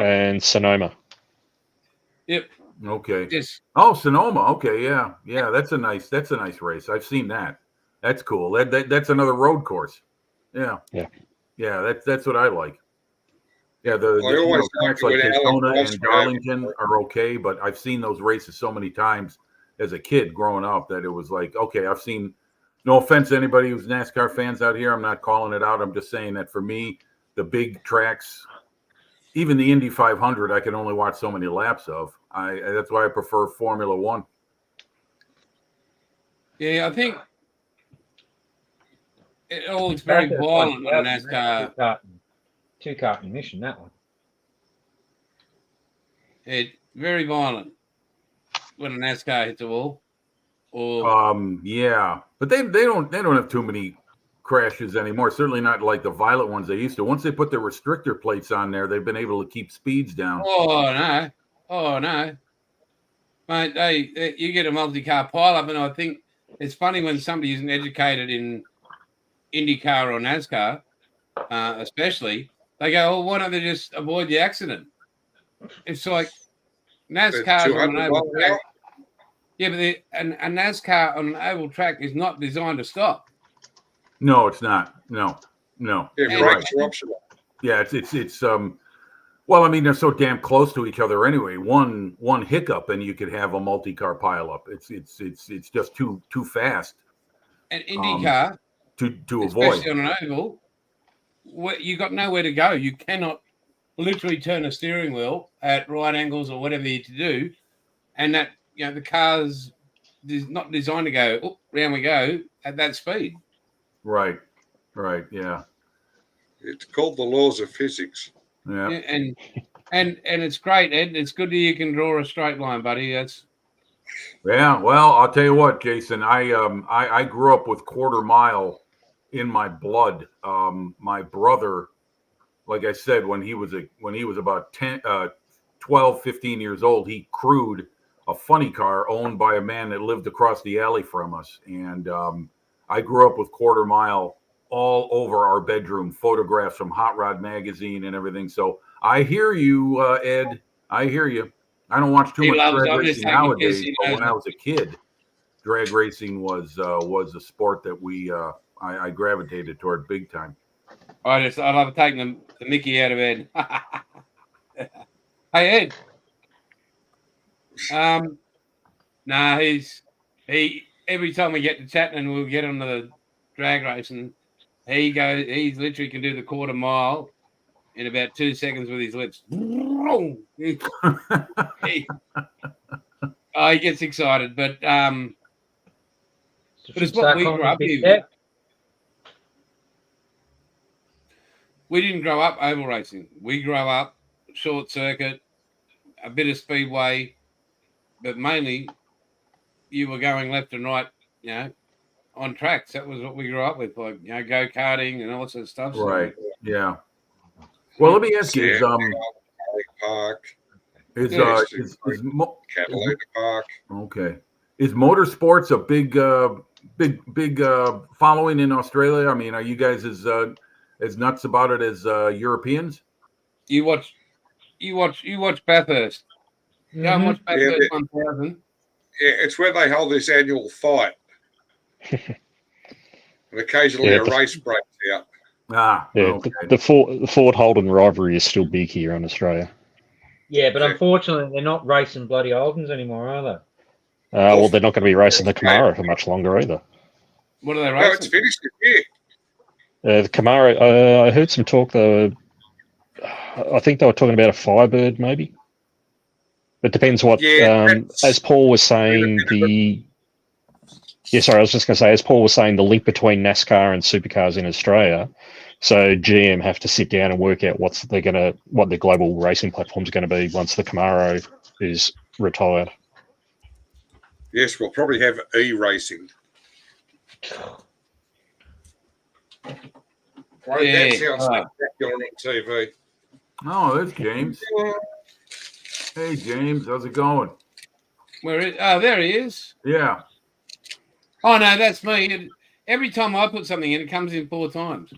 and Sonoma. yep, Okay. just Oh, Sonoma. Okay. Yeah. Yeah. That's a nice race. I've seen that. That's cool. That's another road course. Yeah. Yeah. Yeah. That's what I like. Yeah. The I always tracks like like when Alan Daytona drives and for Darlington are okay, but I've seen those races so many times as a kid growing up that it was like, okay, I've seen. No offense to anybody who's NASCAR fans out here. I'm not calling it out. I'm just saying that for me, the big tracks, even the Indy 500, I can only watch so many laps of. That's why I prefer Formula One. yeah, I think it all is very violent on a NASCAR. Two-carton mission, that one. It's very violent when a NASCAR hits a wall. Or Yeah, but they don't have too many crashes anymore. Certainly not like the violent ones they used to. Once they put the restrictor plates on there, they've been able to keep speeds down. oh no, mate, you get a multi-car pile-up, and I think it's funny when somebody isn't educated in IndyCar or NASCAR, especially, they go, "Oh, why don't they just avoid the accident?" It's like NASCAR on an 200 oval miles an track. hour. Yeah, but a NASCAR on an oval track is not designed to stop. No, it's not. No. Yeah, And- brakes are optional. Yeah, it's well, I mean, they're so damn close to each other anyway. One hiccup and you could have a multi-car pileup. It's just too fast And IndyCar, to avoid. especially on an oval, you got nowhere to go. You cannot literally turn a steering wheel at right angles or whatever you need to do, and that the car's not designed to go round we go at that speed. Right. Yeah. It's called the laws of physics. Yeah. And it's great, Ed. It's good that you can draw a straight line, buddy. That's Yeah, well, I'll tell you what, Jason. I grew up with quarter mile in my blood. My brother, like I said, when he was about 12, 15 years old, he crewed a funny car owned by a man that lived across the alley from us, and I grew up with quarter mile all over our bedroom, photographs from Hot Rod magazine and everything. So I hear you, Ed. I hear you. I don't watch too He much loves- drag I'm just racing taking nowadays, piss, he but knows when I it. was a kid, drag racing was a sport that I gravitated toward big time. I love taking the Mickey out of Ed. Hey Ed. Nah, he every time we get to chatting and we'll get on the drag race and he literally can do the quarter mile in about 2 seconds with his lips. He gets excited, but it's what we grew up with. We didn't grow up oval racing. We grew up short circuit, a bit of speedway, but mainly you were going left and right, on tracks. That was what we grew up with, like go karting and all sorts of stuff. Right. Yeah. Well, let me ask you, Park. Is Yeah, Catalina Park. okay? Is motorsports a big following in Australia? I mean, are you guys as nuts about it as Europeans? you watch Bathurst. Go and watch Yeah, Bathurst 1000. Yeah, it's where they hold this annual fight. And occasionally Yeah, a race breaks out. Yeah, Okay. the Ford Holden rivalry is still big here in Australia. Yeah, but Yeah. unfortunately, they're not racing bloody Holdens anymore, are they? Well, they're not going to be racing the Camaro for much longer either. What are they No, it's racing? finished this year. The Camaro, I heard some talk. I think they were talking about a Firebird, maybe. It depends what. Yeah, As Paul was saying, sorry, I was just going to say, as Paul was saying, the link between NASCAR and supercars in Australia. So GM have to sit down and work out what the global racing platform is going to be once the Camaro is retired. Yes, we'll probably have e-racing. Right, Yeah, that sounds spectacular on TV. Oh, there's James. Hey, James, how's it going? There he is. Yeah. Oh no, that's me. Every time I put something in, it comes in 4 times.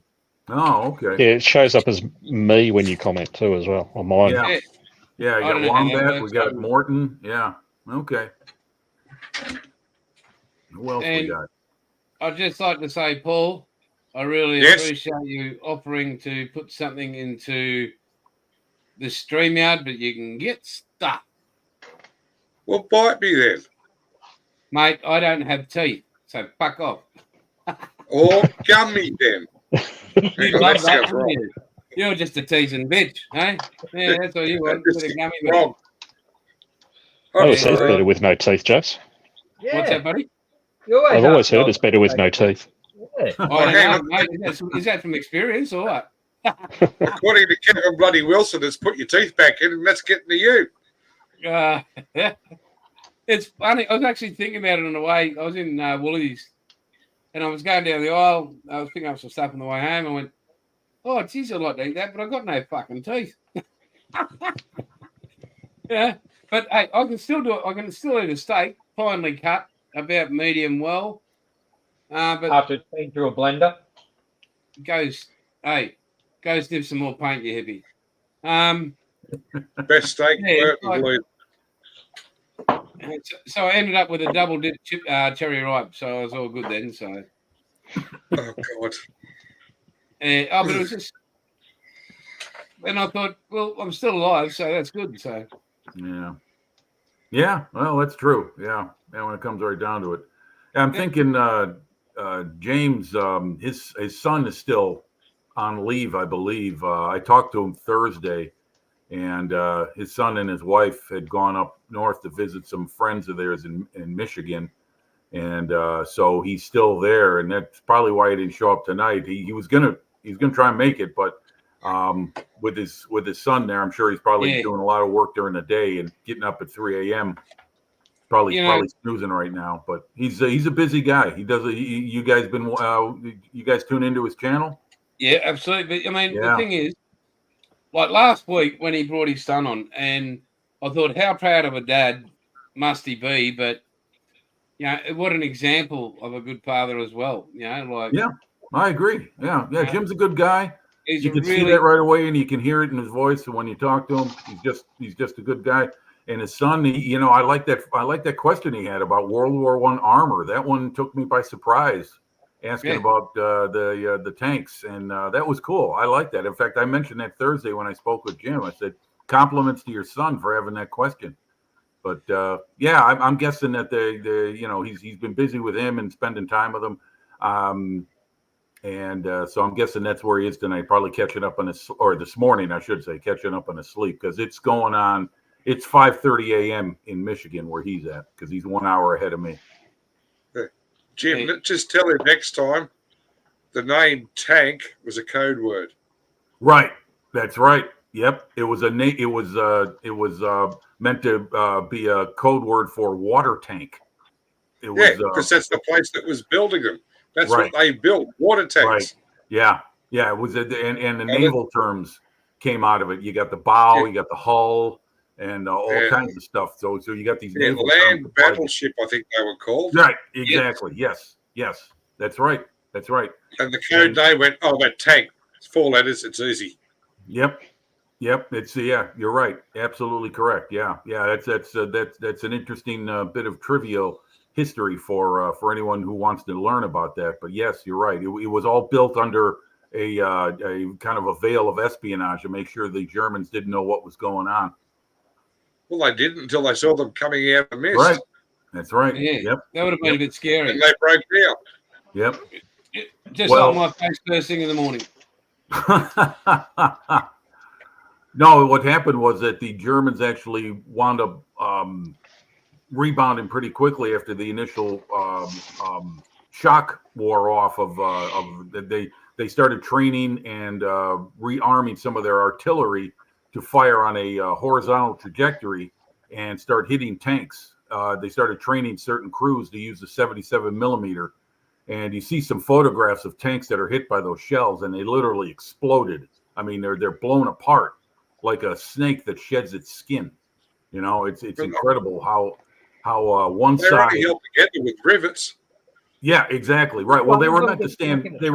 Oh, okay. Yeah, it shows up as me when you comment too, as well on mine. Yeah. Yeah, you I got don't know how that Wombat, we works. got Morton. Yeah. Okay. Who else we And got? I'd just like to say, Paul, I really Yes. appreciate you offering to put something into the StreamYard, but you can get stuck. Well, bite me then. Mate, I don't have teeth, so fuck off. Or gummy then. You on, love that that, sounds don't wrong. you? You're just a teasing bitch, eh? Yeah, that's all you want. That's Bit of gummy wrong. I always Yeah. said it's better with no teeth, Jase. Yeah. What's that, buddy? You always I've always ask heard me it's better with no teeth. Yeah. I Oh, don't hang know, on. mate. Is that from experience or what? According to Kevin Bloody Wilson, it's put your teeth back in, and that's getting to you. It's funny. I was actually thinking about it on the way. I was in Woolies, and I was going down the aisle. I was picking up some stuff on the way home. I went, "Oh, geez, I'd like to eat that, but I got no fucking teeth." Yeah, but hey, I can still do it. I can still eat a steak, finely cut, about medium well. But After it's been through a blender. go sniff some more paint, you hippie. Best steak, Yeah, Bert like- and Blue. So I ended up with a double dip cherry ripe, so I was all good then. So, Oh, God. but it was just, and I thought, well, I'm still alive, so that's good. So, Yeah. Yeah, well, that's true. Yeah. When it comes right down to it. I'm Yeah. thinking James, his son is still on leave, I believe. I talked to him Thursday, and his son and his wife had gone up north to visit some friends of theirs in Michigan. And so he's still there, and that's probably why he didn't show up tonight. He's gonna try and make it, but with his son there, I'm sure he's probably doing a lot of work during the day and getting up at 3 a.m. Probably snoozing right now, but he's a busy guy. He does. You guys tune into his channel? yeah, absolutely. But I mean, the thing is, like last week when he brought his son on, and I thought, how proud of a dad must he be? But what an example of a good father as well. Yeah, I agree. Yeah. Jim's a good guy. He's you can see that right away, and you can hear it in his voice. And when you talk to him, he's just a good guy. And his son, I like that question he had about World War I armor. That one took me by surprise, asking about the tanks, and that was cool. I like that. In fact, I mentioned that Thursday when I spoke with Jim. I said compliments to your son for having that question. But I'm guessing that he's been busy with him and spending time with him. So I'm guessing that's where he is tonight, probably catching up on this morning, I should say, catching up on his sleep, because it's going on. It's 5:30 a.m. in Michigan where he's at, because he's 1 hour ahead of me. Jim, let's just tell him next time the name tank was a code word. Right. That's right. Yep. It was meant to be a code word for water tank. Because that's the place that was building them. That's what they built, water tanks. Right. Yeah. It was, and the naval terms came out of it. You got the bow, you got the hull, and all Yeah. kinds of stuff. So you got these Yeah, naval land terms. battleship, I think they were called. Right, exactly. Yes, that's right. That's right. And the code name went, oh, that tank. It's 4 letters. It's easy. Yep. It's you're right. Absolutely correct. Yeah. That's an interesting bit of trivial history for anyone who wants to learn about that. But yes, you're right. It was all built under a kind of a veil of espionage to make sure the Germans didn't know what was going on. Well, they didn't until they saw them coming out of the mist. Right. That's right. Yeah. Yep. That would have been a bit scary. And they broke down. Yep. Just Well- like my face first thing in the morning. No, what happened was that the Germans actually wound up rebounding pretty quickly after the initial shock wore off. They started training and rearming some of their artillery to fire on a horizontal trajectory and start hitting tanks. They started training certain crews to use the 77 millimeter. And you see some photographs of tanks that are hit by those shells, and they literally exploded. I mean, they're blown apart like a snake that sheds its skin. You know, it's incredible how one They side. only held together with rivets. Yeah, exactly right. Well, they were Well, meant to stand. They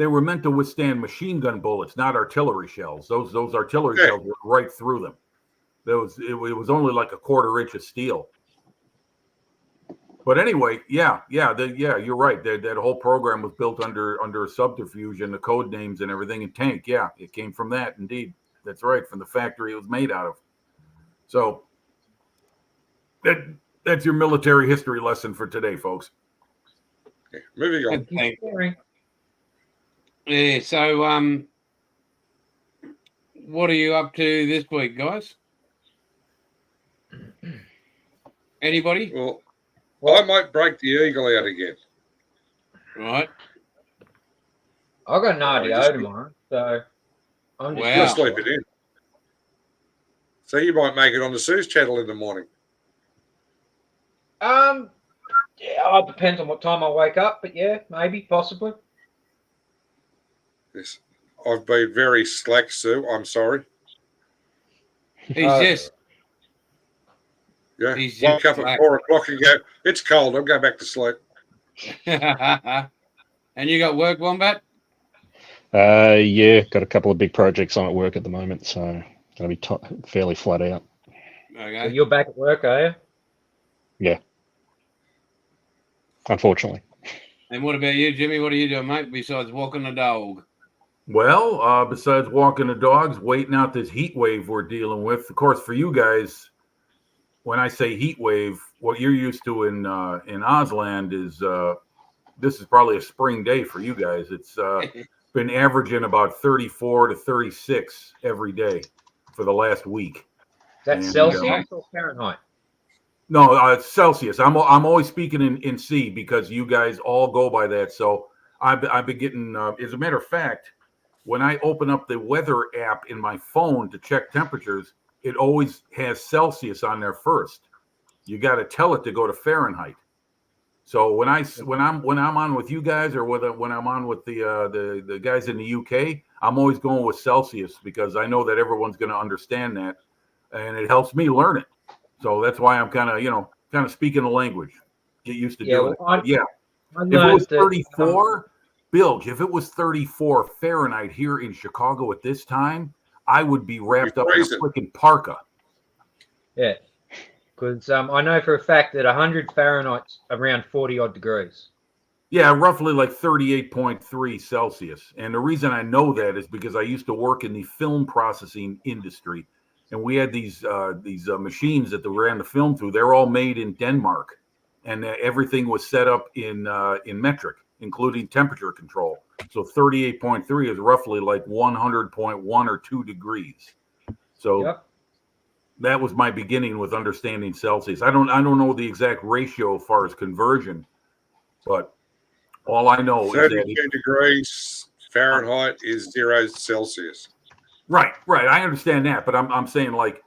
were meant to withstand machine gun bullets, not artillery shells. Those artillery Okay. shells went right through them. It was only like a quarter inch of steel. But anyway, you're right. That whole program was built under subterfuge and the code names and everything. And tank, it came from that. Indeed, that's right, from the factory it was made out of. So that's your military history lesson for today, folks. Okay, moving on. Thank you. Sorry. Yeah. So, what are you up to this week, guys? Anybody? Well, I might break the eagle out again. Right. I've got an I RDO just- tomorrow, so I'm just Wow. You'll sleep it in. So you might make it on the Sue's channel in the morning. Yeah, it depends on what time I wake up, but yeah, maybe, possibly. Yes. I've been very slack, Sue. I'm sorry. He's Uh, just Yeah. He's Woke just up slack. at 4 o'clock and go, it's cold. I'm going back to sleep. and you got work, Wombat? Yeah, got a couple of big projects on at work at the moment, so gonna be fairly flat out. So Okay. you're back at work, are you? Unfortunately. And what about you, Jimmy? What are you doing, mate, besides walking the dog? Well, besides walking the dogs, waiting out this heat wave we're dealing with. Of course, for you guys, when I say heat wave, what you're used to in Ausland is this is probably a spring day for you guys. It's been averaging about 34 to 36 every day for the last week. Is that And, Celsius or Fahrenheit? No, it's Celsius. I'm always speaking in C because you guys all go by that. So I've been getting. As a matter of fact, when I open up the weather app in my phone to check temperatures, it always has Celsius on there first. You got to tell it to go to Fahrenheit. So when I'm on with you guys or when I'm on with the guys in the UK, I'm always going with Celsius because I know that everyone's going to understand that, and it helps me learn it. So that's why I'm kind of speaking the language. Get used to doing well, it. Yeah. I If it learned was that, 34, Bilge, if it was 34 Fahrenheit here in Chicago at this time, I would be wrapped up in a freezing. freaking parka. yeah, because I know for a fact that 100 Fahrenheit's around 40 odd degrees. Yeah, roughly like 38.3 Celsius. And the reason I know that is because I used to work in the film processing industry. And we had these machines that they ran the film through. They're all made in Denmark. And everything was set up in metric, including temperature control. So 38.3 is roughly like 100.1 or 2 degrees. So Yep. that was my beginning with understanding Celsius. I don't know the exact ratio as far as conversion, but all I know is that 32 degrees Fahrenheit is 0 Celsius. right. I understand that, but I'm saying like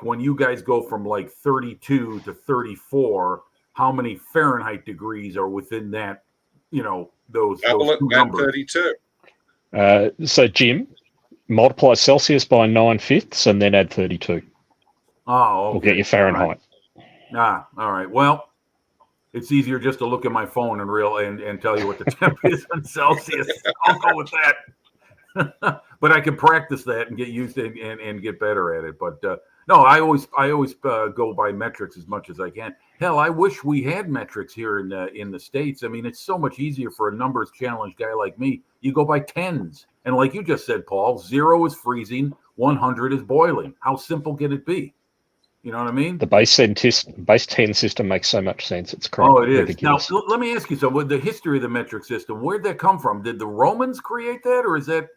when you guys go from like 32 to 34, how many Fahrenheit degrees are within that? Those Double it, two about numbers. 32. So Jim, multiply Celsius by 9/5 and then add 32. Oh, okay. We'll get you Fahrenheit. Ah, all right. Well, it's easier just to look at my phone and tell you what the temp is in Celsius. I'll go with that. But I can practice that and get used to and get better at it. But no, I always go by metrics as much as I can. Hell, I wish we had metrics here in the States. I mean, it's so much easier for a numbers challenged guy like me. You go by tens, and like you just said, Paul, 0 is freezing, 100 is boiling. How simple can it be? You know what I mean? The base 10 system makes so much sense. It's correct. Oh, it is. Ridiculous. Now, let me ask you something. With the history of the metric system, where'd that come from? Did the Romans create that, or was that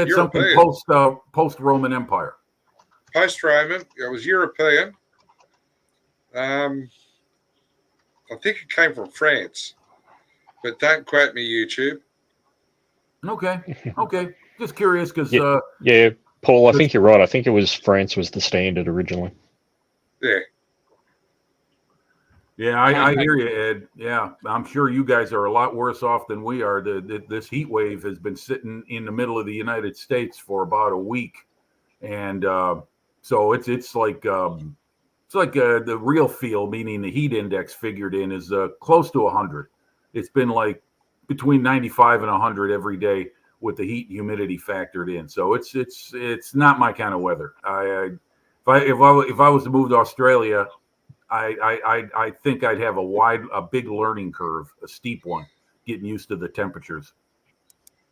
something European. post Roman Empire? Post-Roman, it was European. I think it came from France, but don't quote me, YouTube. Okay. Just curious because Yeah, Paul, I think you're right. I think it was France was the standard originally. Yeah. Yeah, I hear you, Ed. Yeah, I'm sure you guys are a lot worse off than we are. This heat wave has been sitting in the middle of the United States for about a week, and so it's like the real feel, meaning the heat index figured in, is close to 100. It's been like between 95 and 100 every day with the heat and humidity factored in. So it's not my kind of weather. If I was to move to Australia, I think I'd have a big learning curve, a steep one, getting used to the temperatures.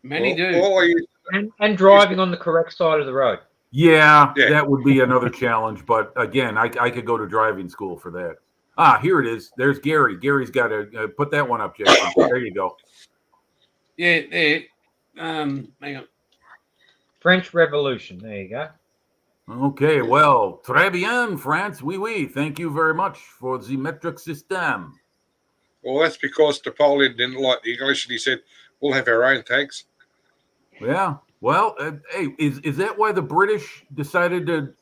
Many do. And driving on the correct side of the road. Yeah, that would be another challenge. But again, I could go to driving school for that. Ah, here it is. There's Gary. Gary's got to put that one up, Jason. There you go. Yeah, there. Hang on. French Revolution. There you go. Okay, well, très bien, France. Oui. Thank you very much for the metric system. Well, that's because Napoleon didn't like the English, and he said, "We'll have our own tanks." Yeah. Well, hey, is that why the British decided to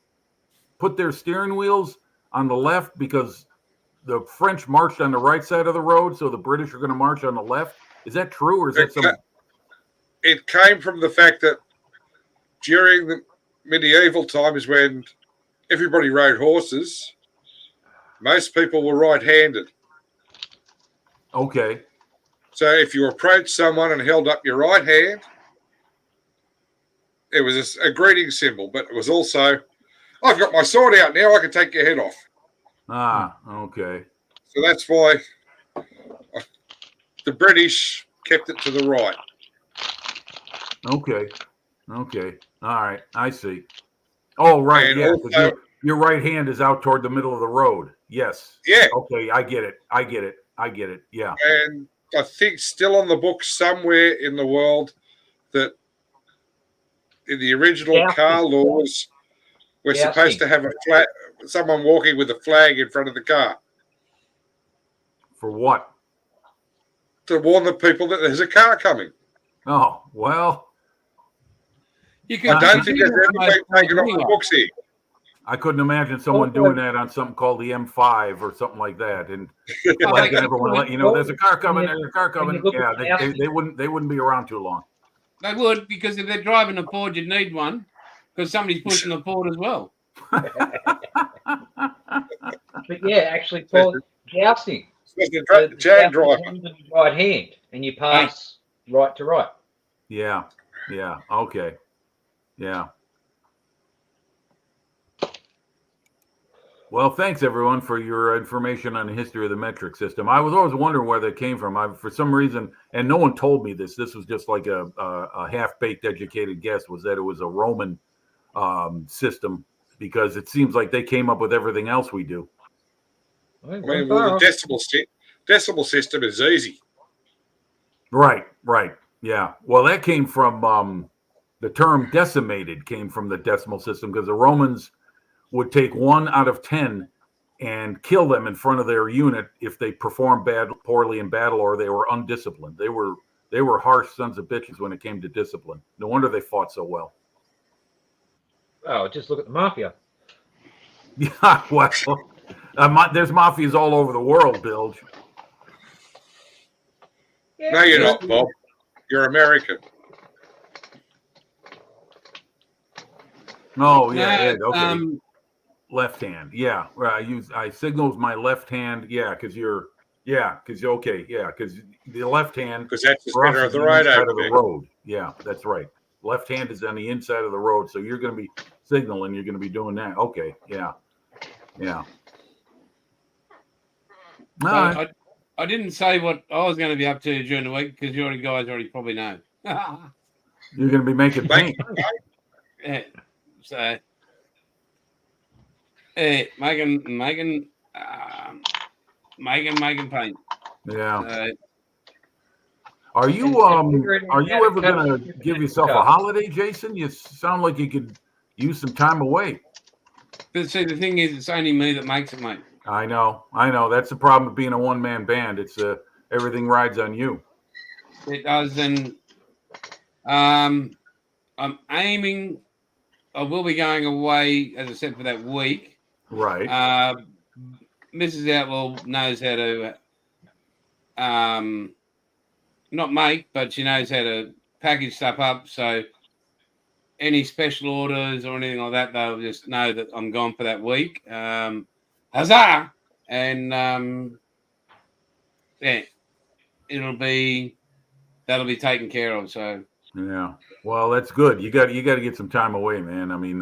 put their steering wheels on the left, because the French marched on the right side of the road, so the British are going to march on the left? Is that true, or is that some? It came from the fact that during the medieval times, when everybody rode horses, most people were right-handed. Okay. So if you approached someone and held up your right hand, it was a greeting symbol, but it was also, I've got my sword out now, I can take your head off. Ah, okay. So that's why the British kept it to the right. Okay. All right. I see. Oh, right. And Yeah. also, your right hand is out toward the middle of the road. Yes. Yeah. Okay. I get it. Yeah. And I think still on the book somewhere in the world that in the original car laws, we're supposed to have someone walking with a flag in front of the car. For what? To warn the people that there's a car coming. Oh, well. I don't think there's ever been taken off the books here. I couldn't imagine someone doing that on something called the M5 or something like that, and letting everyone let you know there's a car coming. There's a car coming. Yeah, they wouldn't be around too long. They would, because if they're driving a Ford, you'd need one, because somebody's pushing the Ford as well. But yeah, actually, Paul, jousting. Jag driver. Right hand, and you pass right to right. Yeah. Okay. Yeah. Well, thanks everyone for your information on the history of the metric system. I was always wondering where that came from. For some reason, and no one told me this. This was just like a half-baked, educated guess. Was that it was a Roman system, because it seems like they came up with everything else we do. I mean, well, the decimal system is easy. Right. Yeah. Well, that came from the term decimated came from the decimal system, because the Romans would take 1 out of 10 and kill them in front of their unit if they performed poorly in battle or they were undisciplined. They were harsh sons of bitches when it came to discipline. No wonder they fought so well. Oh, just look at the mafia. Yeah, well, there's mafias all over the world, Bilge. No, you're not, Bob. You're American. Oh, yeah, Ed, okay. Left hand. Yeah. I signal with my left hand. Yeah, because you're okay. Yeah, because the left hand Because that's the for us center is of the the road inside over of the there. road. Yeah, that's right. Left hand is on the inside of the road, so you're going to be signaling. You're going to be doing that. Okay. Yeah. Yeah. So All right. I didn't say what I was going to be up to during the week because you guys already probably know. You're going to be making paint. Yeah, so making paint. Yeah. So, Are you figuring are out you how ever to cut going to it give in yourself a half. holiday, Jason? You sound like you could use some time away. but see, the thing is, it's only me that makes it, mate. I know. That's the problem with being a one-man band. It's everything rides on you. It does, and I'm aiming. I will be going away, as I said, for that week. Right. Mrs. Outlaw knows how to not make, but she knows how to package stuff up. So any special orders or anything like that, they'll just know that I'm gone for that week. Huzzah! And yeah, that'll be taken care of. So Yeah. Well, that's good. You got to get some time away, man. I mean,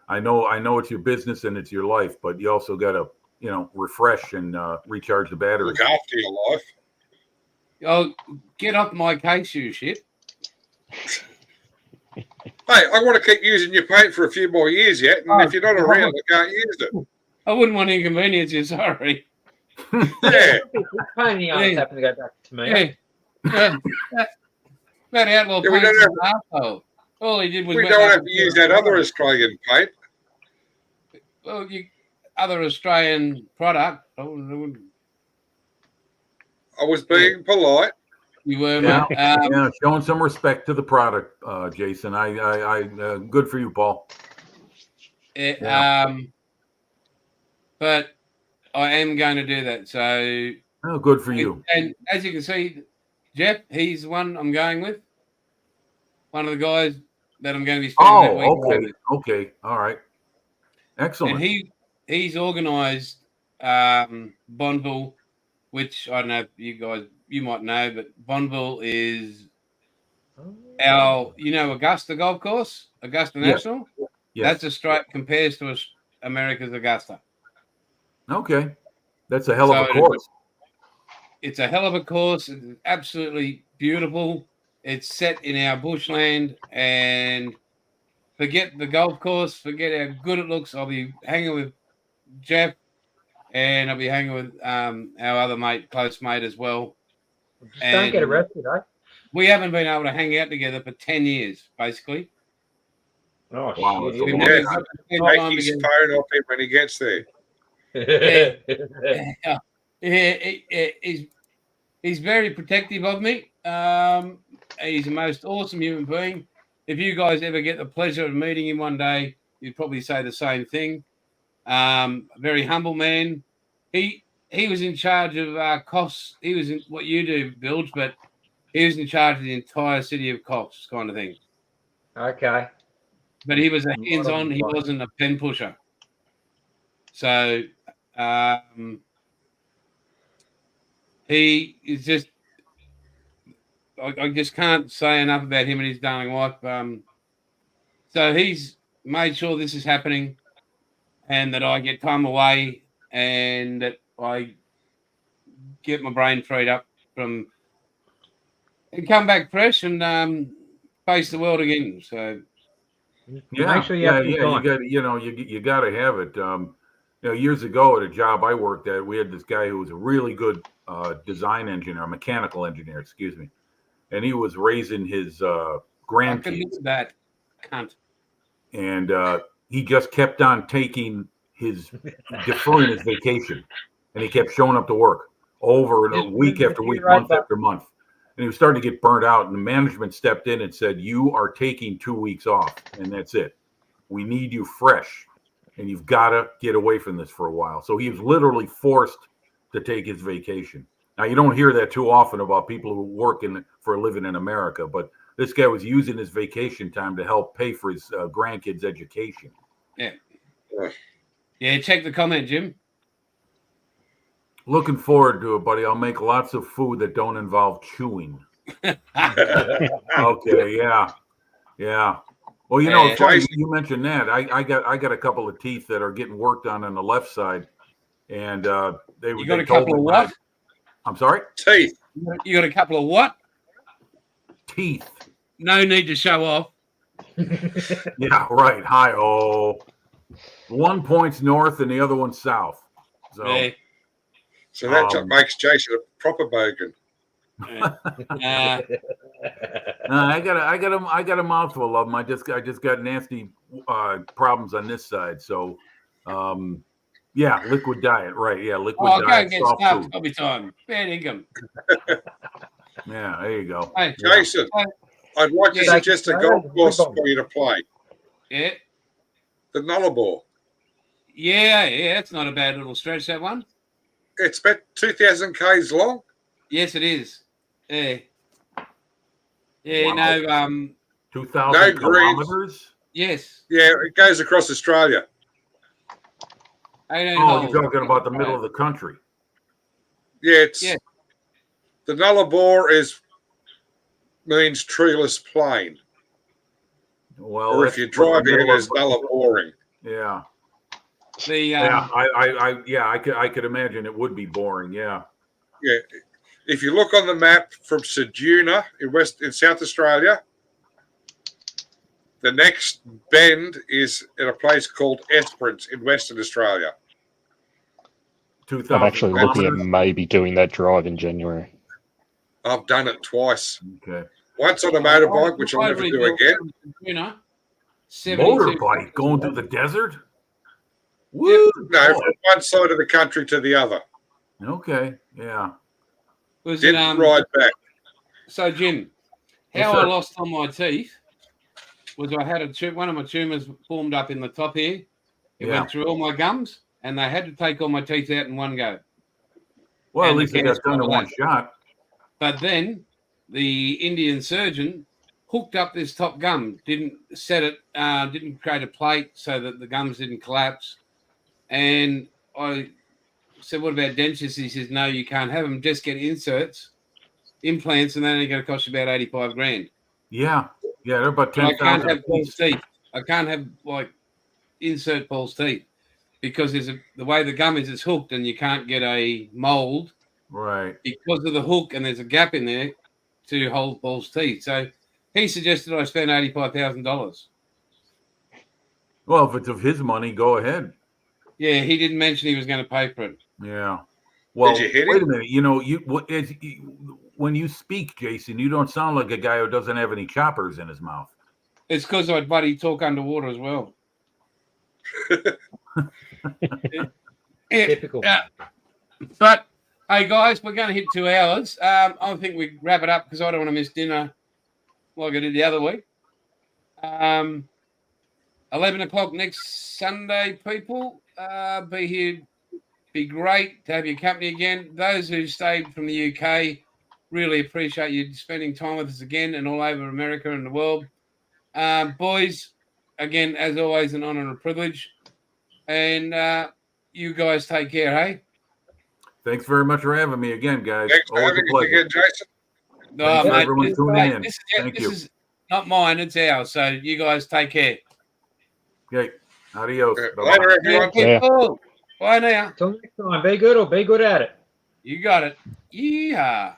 I know it's your business and it's your life, but you also got to, refresh and recharge the battery. Look after your life. oh, get off my case, you shit. Hey, I want to keep using your paint for a few more years yet, and if you're not around, I can't use it. I wouldn't want to inconvenience you. Sorry. Yeah. Pain in the ass Yeah. having to go back to me. Yeah. That outlaw Yeah, we paint's don't an arsehole. All he did was We went don't up have to use that other Australian paint. Well, other Australian product. I wouldn't- I was being polite. You were, Yeah. mate. Yeah, showing some respect to the product, Jason. I good for you, Paul. But I am going to do that. So, Oh, good for you. and as you can see, Jeff, he's the one I'm going with. One of the guys that I'm going to be spending that week with. Okay, all right, excellent. And he's organised Bonneville, which I don't know if you might know, but Bonneville is our Augusta golf course, Augusta National. Yes. That's Australia compares to America's Augusta. Okay, that's a hell of a course. It's a hell of a course. It's absolutely beautiful. It's set in our bushland, and forget the golf course. Forget how good it looks. I'll be hanging with Jeff, and I'll be hanging with our other close mate as well. Just don't get arrested, eh? We haven't been able to hang out together for 10 years, basically. Oh, Wow, shit. that's a We've long never time. got to spend Take time his together. phone off him when he gets there. He's very protective of me. He's the most awesome human being. If you guys ever get the pleasure of meeting him one day, you'd probably say the same thing. Very humble man. He was in charge of costs. He was in what you do, Bilge, but he was in charge of the entire city of Coffs, kind of thing. Okay. But he was a hands-on. He wasn't a pen pusher. So he is just. I just can't say enough about him and his darling wife. So he's made sure this is happening, and that I get time away, and that I get my brain freed up and come back fresh and face the world again. So Yeah, Make sure you have you time. got you got to have it. Years ago at a job I worked at, we had this guy who was a really good design engineer, mechanical engineer, excuse me, and he was raising his grandkids. that cunt. And he just kept on deferring his vacation, and he kept showing up to work over and week after week, month after month. And he was starting to get burnt out, and the management stepped in and said, "You are taking 2 weeks off, and that's it. We need you fresh, and you've got to get away from this for a while." So he was literally forced to take his vacation. Now, you don't hear that too often about people who work for a living in America, but this guy was using his vacation time to help pay for his grandkids' education. Yeah. Yeah, check the comment, Jim. Looking forward to it, buddy. I'll make lots of food that don't involve chewing. Okay, yeah. Well, you know, it's funny Jason. you mentioned that. I got a couple of teeth that are getting worked on the left side, and they You got they a told couple me of when I- what? I'm sorry, Teeth. You got a couple of what? teeth. No need to show off. Yeah, right. Hi, oh. One point's north and the other one's south. So Yeah. So that makes Jason a proper bogan. I got a mouthful of them. I just got nasty problems on this side. So, yeah, liquid diet, right? Yeah, liquid Go diet, and get soft stuffed. food. I'll be time. Fair income. Yeah, there you go. Hey, Jason, I'd like to Yeah. suggest a golf course for you to play. yeah. The Nullarbor. Yeah, that's not a bad little stretch, that one. It's about 2,000 k's long. Yes, it is. Yeah. Yeah, Wow. no, 2,000 No greens. kilometers. yes. Yeah, it goes across Australia. 18 Oh, holes. you're talking about the middle of the country. Yeah, Yeah. The Nullarbor means treeless plain. Well, Or if you're driving it as Nullaboring. Yeah. The I could imagine it would be boring. Yeah. Yeah. If you look on the map from Ceduna in South Australia, the next bend is in a place called Esperance in Western Australia. 2,000 I'm actually looking at kilometers. maybe doing that drive in January. I've done it twice. Okay. Once on a motorbike, which I'll never do again. You know, 72. Motorbike going through the desert. Woo! No, from one side of the country to the other. Okay. Yeah. Was it, Didn't ride back. So, Jim, Yes, how sir. I lost all my teeth was I had one of my tumours formed up in the top here. It Yeah. went through all my gums, and they had to take all my teeth out in one go. Well, at And least they the got cancer done in of one that. shot. But then the Indian surgeon hooked up this top gum, didn't set it, didn't create a plate so that the gums didn't collapse. And I said, "What about dentures?" He says, "No, you can't have them. Just get implants, and then they're going to cost you about 85 grand." Yeah. Yeah. They're about So I can't 10,000 have Paul's each. teeth. I can't have insert Paul's teeth because the way the gum is, it's hooked, and you can't get a mold Right. because of the hook, and there's a gap in there to hold Paul's teeth. So he suggested I spend $85,000. Well, if it's of his money, go ahead. Yeah, he didn't mention he was going to pay for it. Yeah. Well, Did you hit wait him? a minute. You know, when you speak, Jason, you don't sound like a guy who doesn't have any choppers in his mouth. It's because I'd buddy talk underwater as well. Yeah. Typical. But hey, guys, we're going to hit 2 hours. I think we wrap it up because I don't want to miss dinner like I did the other week. 11 o'clock next Sunday, people. Be here. Be great to have your company again. Those who stayed from the UK, really appreciate you spending time with us again and all over America and the world. Boys, again, as always, an honor and a privilege. And you guys take care, hey? Thanks very much for having me again, guys. Thanks for Always a having us pleasure. again, Jason. No, Thanks for mate, everyone tuning in. This Thank you. is not mine, it's ours. So you guys take care. Okay. Adios. Bye-bye. Later, everyone. Yeah. Bye now. Till next time, be good or be good at it. You got it. Yeah.